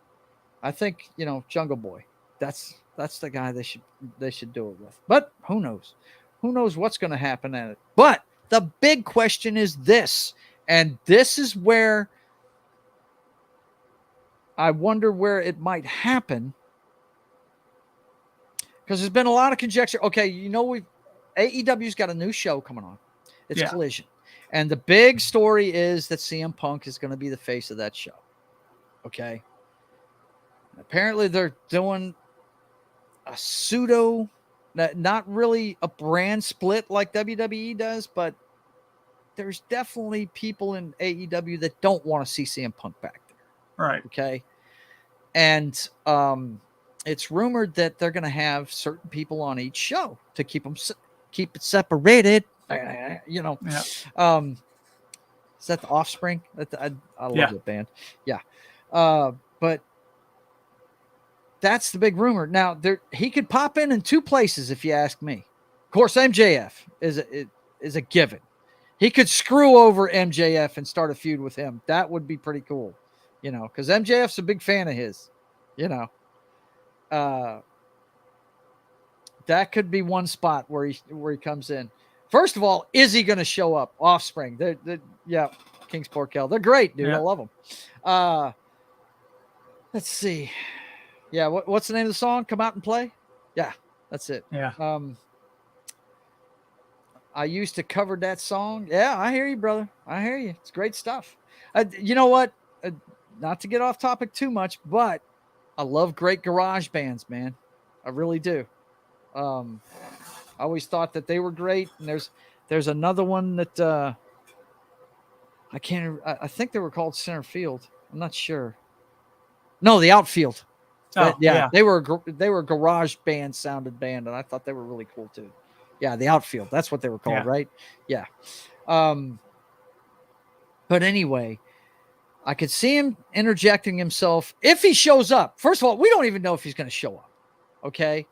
[SPEAKER 2] I think, you know, Jungle Boy. That's the guy they should do it with. But who knows? Who knows what's going to happen at it? But the big question is this, and this is where I wonder where it might happen, because there's been a lot of conjecture. Okay, you know, AEW's got a new show coming on. It's Collision. And the big story is that CM Punk is going to be the face of that show. Okay. Apparently they're doing a pseudo, not really a brand split like WWE does, but there's definitely people in AEW that don't want to see CM Punk back there.
[SPEAKER 1] Right.
[SPEAKER 2] Okay. And it's rumored that they're going to have certain people on each show to keep it separated. You know, is that the Offspring? I love that band. Yeah. But that's the big rumor. Now, he could pop in two places, if you ask me. Of course, MJF is a given. He could screw over MJF and start a feud with him. That would be pretty cool, you know, because MJF's a big fan of his, you know. That could be one spot where he comes in. First of all, is he going to show up? Offspring. Kingsport Kel. They're great, dude. I love them. Let's see. Yeah, what's the name of the song? Come Out and Play? Yeah, that's it.
[SPEAKER 1] Yeah.
[SPEAKER 2] I used to cover that song. Yeah, I hear you, brother. I hear you. It's great stuff. You know what? Not to get off topic too much, but I love great garage bands, man. I really do. I always thought that they were great. And there's another one that I think they were called Center Field. I'm not sure. No, the Outfield. They were a garage band sounded band, and I thought they were really cool too. Yeah, the Outfield. That's what they were called, right? Yeah. But anyway, I could see him interjecting himself if he shows up. First of all, we don't even know if he's going to show up. Okay.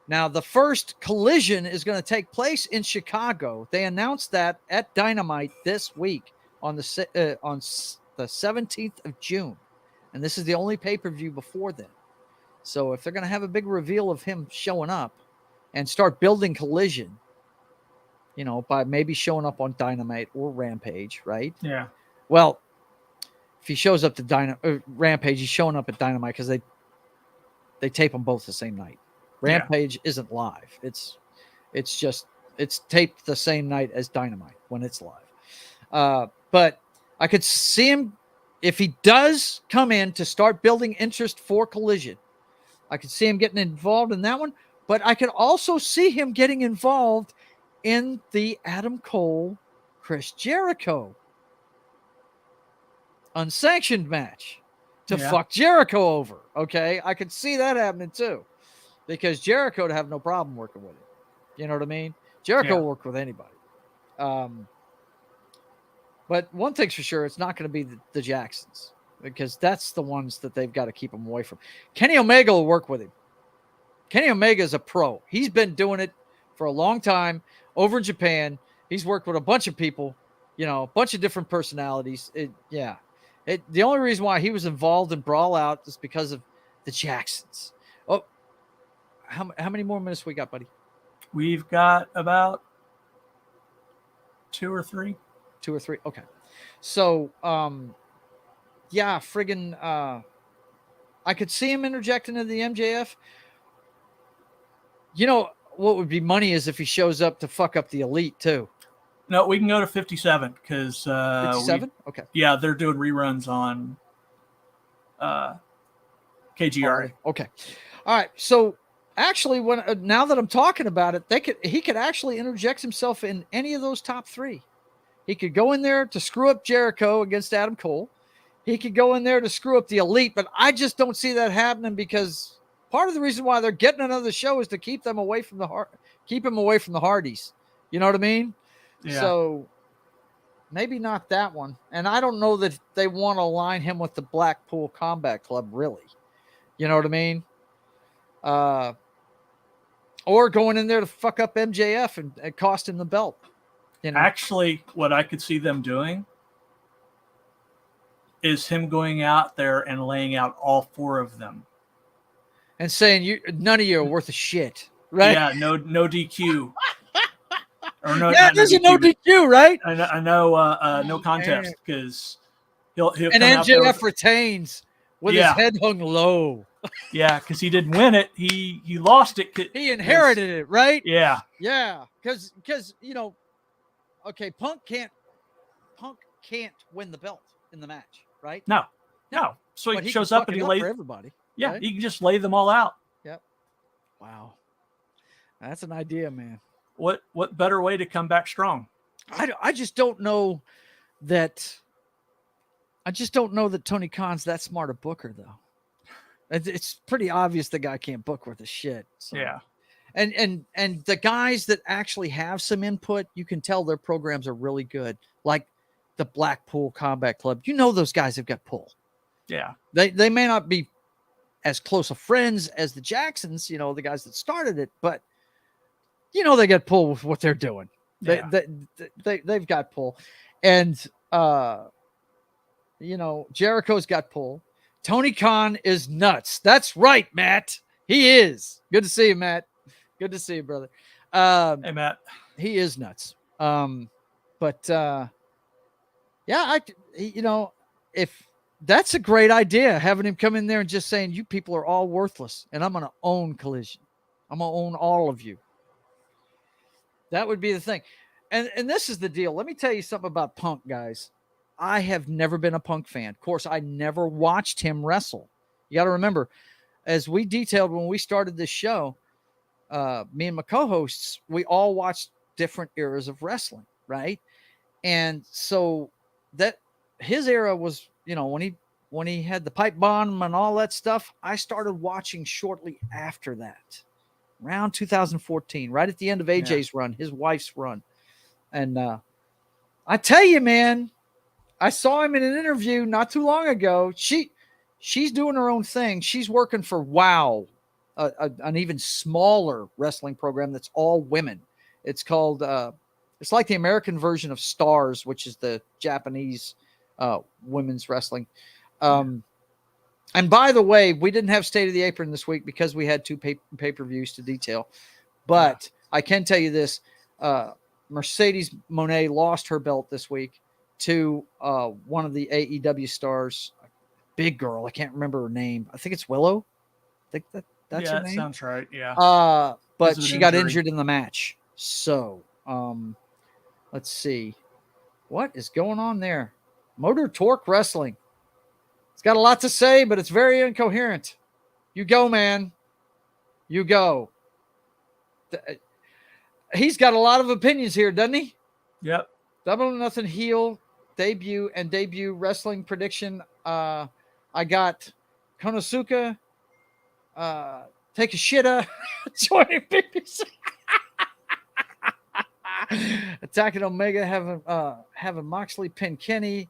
[SPEAKER 2] Now, the first Collision is going to take place in Chicago. They announced that at Dynamite this week on the 17th of June. And this is the only pay-per-view before then. So if they're going to have a big reveal of him showing up and start building Collision, you know, by maybe showing up on Dynamite or Rampage, right?
[SPEAKER 1] Yeah.
[SPEAKER 2] Well, if he shows up to Rampage, he's showing up at Dynamite because they tape them both the same night. Rampage isn't live. It's taped the same night as Dynamite when it's live. But I could see him, if he does come in to start building interest for Collision, I could see him getting involved in that one. But I could also see him getting involved in the Adam Cole, Chris Jericho unsanctioned match to fuck Jericho over. Okay. I could see that happening too, because Jericho would have no problem working with him. You know what I mean? Jericho will work with anybody. But one thing's for sure, it's not going to be the Jacksons, because that's the ones that they've got to keep him away from. Kenny Omega will work with him. Kenny Omega is a pro. He's been doing it for a long time over in Japan. He's worked with a bunch of people, you know, a bunch of different personalities. The only reason why he was involved in Brawl Out is because of the Jacksons. Oh, how many more minutes we got, buddy?
[SPEAKER 1] We've got about 2 or 3.
[SPEAKER 2] 2 or 3. Okay. So, friggin', I could see him interjecting into the MJF. You know what would be money is if he shows up to fuck up the Elite too.
[SPEAKER 1] No, we can go to 57 because
[SPEAKER 2] 57. Okay.
[SPEAKER 1] Yeah, they're doing reruns on KGRA.
[SPEAKER 2] Okay. All right. So actually, now that I'm talking about it, he could actually interject himself in any of those top 3. He could go in there to screw up Jericho against Adam Cole. He could go in there to screw up the Elite, but I just don't see that happening, because part of the reason why they're getting another show is to keep them away from the Hardys. You know what I mean? Yeah. So maybe not that one. And I don't know that they want to align him with the Blackpool Combat Club, really. You know what I mean? Or going in there to fuck up MJF and cost him the belt. You know?
[SPEAKER 1] Actually, what I could see them doing is him going out there and laying out all 4 of them.
[SPEAKER 2] And saying, none of you are worth a shit, right?
[SPEAKER 1] Yeah, no DQ. Or
[SPEAKER 2] there's a no DQ, right?
[SPEAKER 1] I know, no contest, because he'll
[SPEAKER 2] and MJF retains with his head hung low.
[SPEAKER 1] Yeah, because he didn't win it. He lost it.
[SPEAKER 2] He inherited it, right?
[SPEAKER 1] Yeah.
[SPEAKER 2] Yeah, because okay, Punk can't win the belt in the match, right?
[SPEAKER 1] No. So he shows up and he lays
[SPEAKER 2] for everybody.
[SPEAKER 1] Yeah,
[SPEAKER 2] right?
[SPEAKER 1] He can just lay them all out.
[SPEAKER 2] Yep. Wow, that's an idea, man.
[SPEAKER 1] What better way to come back strong?
[SPEAKER 2] I just don't know that. I just don't know that Tony Khan's that smart a booker, though. It's pretty obvious the guy can't book worth a shit. So.
[SPEAKER 1] Yeah.
[SPEAKER 2] And the guys that actually have some input, you can tell their programs are really good. Like the Blackpool Combat Club. You know those guys have got pull.
[SPEAKER 1] Yeah.
[SPEAKER 2] They may not be as close of friends as the Jacksons, you know, the guys that started it, but you know they got pull with what they're doing. They've got pull. And you know, Jericho's got pull. Tony Khan is nuts. That's right, Matt. He is. Good to see you, Matt. Good to see you, brother.
[SPEAKER 1] Hey, Matt.
[SPEAKER 2] He is nuts. If that's a great idea, having him come in there and just saying, you people are all worthless, and I'm going to own Collision. I'm going to own all of you. That would be the thing. And this is the deal. Let me tell you something about Punk, guys. I have never been a Punk fan. Of course, I never watched him wrestle. You got to remember, as we detailed when we started this show, me and my co-hosts, we all watched different eras of wrestling, right? And so that his era was, you know, when he had the pipe bomb and all that stuff, I started watching shortly after that, around 2014, right at the end of AJ's run, his wife's run. And I tell you, man, I saw him in an interview not too long ago. She's doing her own thing. She's working for WOW, an even smaller wrestling program that's all women. It's called, it's like the American version of Stars, which is the Japanese women's wrestling. And by the way, we didn't have State of the Apron this week because we had 2 pay-per-views to detail. But I can tell you this, Mercedes Moné lost her belt this week to one of the AEW stars, big girl. I can't remember her name. I think it's Willow. I think that's her name.
[SPEAKER 1] Sounds right. Yeah.
[SPEAKER 2] But she got injured in the match. So, let's see. What is going on there? Motor Torque Wrestling. It's got a lot to say, but it's very incoherent. You go, man. You go. he's got a lot of opinions here, doesn't he?
[SPEAKER 1] Yep.
[SPEAKER 2] Double or Nothing heel debut and debut wrestling prediction. I got Konosuke, Takeshita joining BBC. Attacking Omega, having Moxley pin Kenny.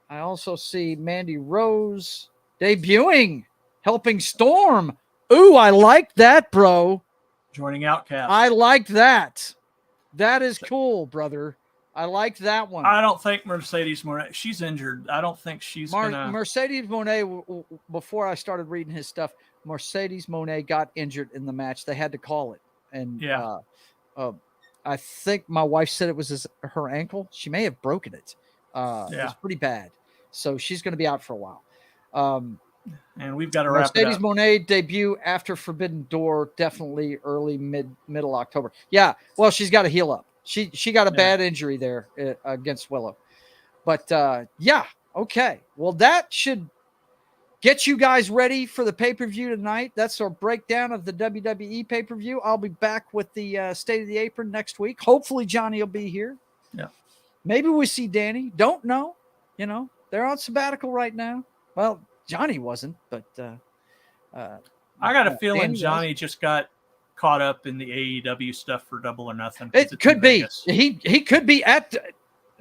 [SPEAKER 2] I also see Mandy Rose debuting, helping Storm. Ooh, I like that, bro.
[SPEAKER 1] Joining Outcast.
[SPEAKER 2] I like that. That is cool, brother. I like that one.
[SPEAKER 1] I don't think Mercedes Monet, she's injured. I don't think she's gonna.
[SPEAKER 2] Mercedes Monet, before I started reading his stuff, Mercedes Monet got injured in the match. They had to call it. And I think my wife said it was her ankle. She may have broken it. It was pretty bad. So she's going to be out for a while.
[SPEAKER 1] And we've got to wrap it up.
[SPEAKER 2] Mercedes Monet debut after Forbidden Door, definitely early, middle October. Yeah, well, she's got to heal up. She got a bad injury there against Willow. But, okay. Well, that should get you guys ready for the pay-per-view tonight. That's our breakdown of the WWE pay-per-view. I'll be back with the State of the Apron next week. Hopefully, Johnny will be here.
[SPEAKER 1] Yeah.
[SPEAKER 2] Maybe we see Danny. Don't know. You know, they're on sabbatical right now. Well, Johnny wasn't, but
[SPEAKER 1] I got a feeling Johnny just got caught up in the AEW stuff for Double or Nothing.
[SPEAKER 2] It could be. He could be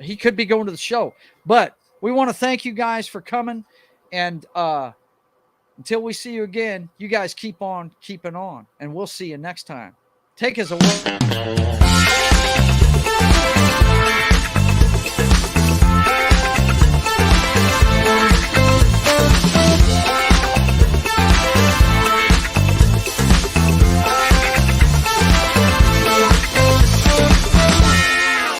[SPEAKER 2] he could be going to the show. But we want to thank you guys for coming. And until we see you again, you guys keep on keeping on. And we'll see you next time. Take us away.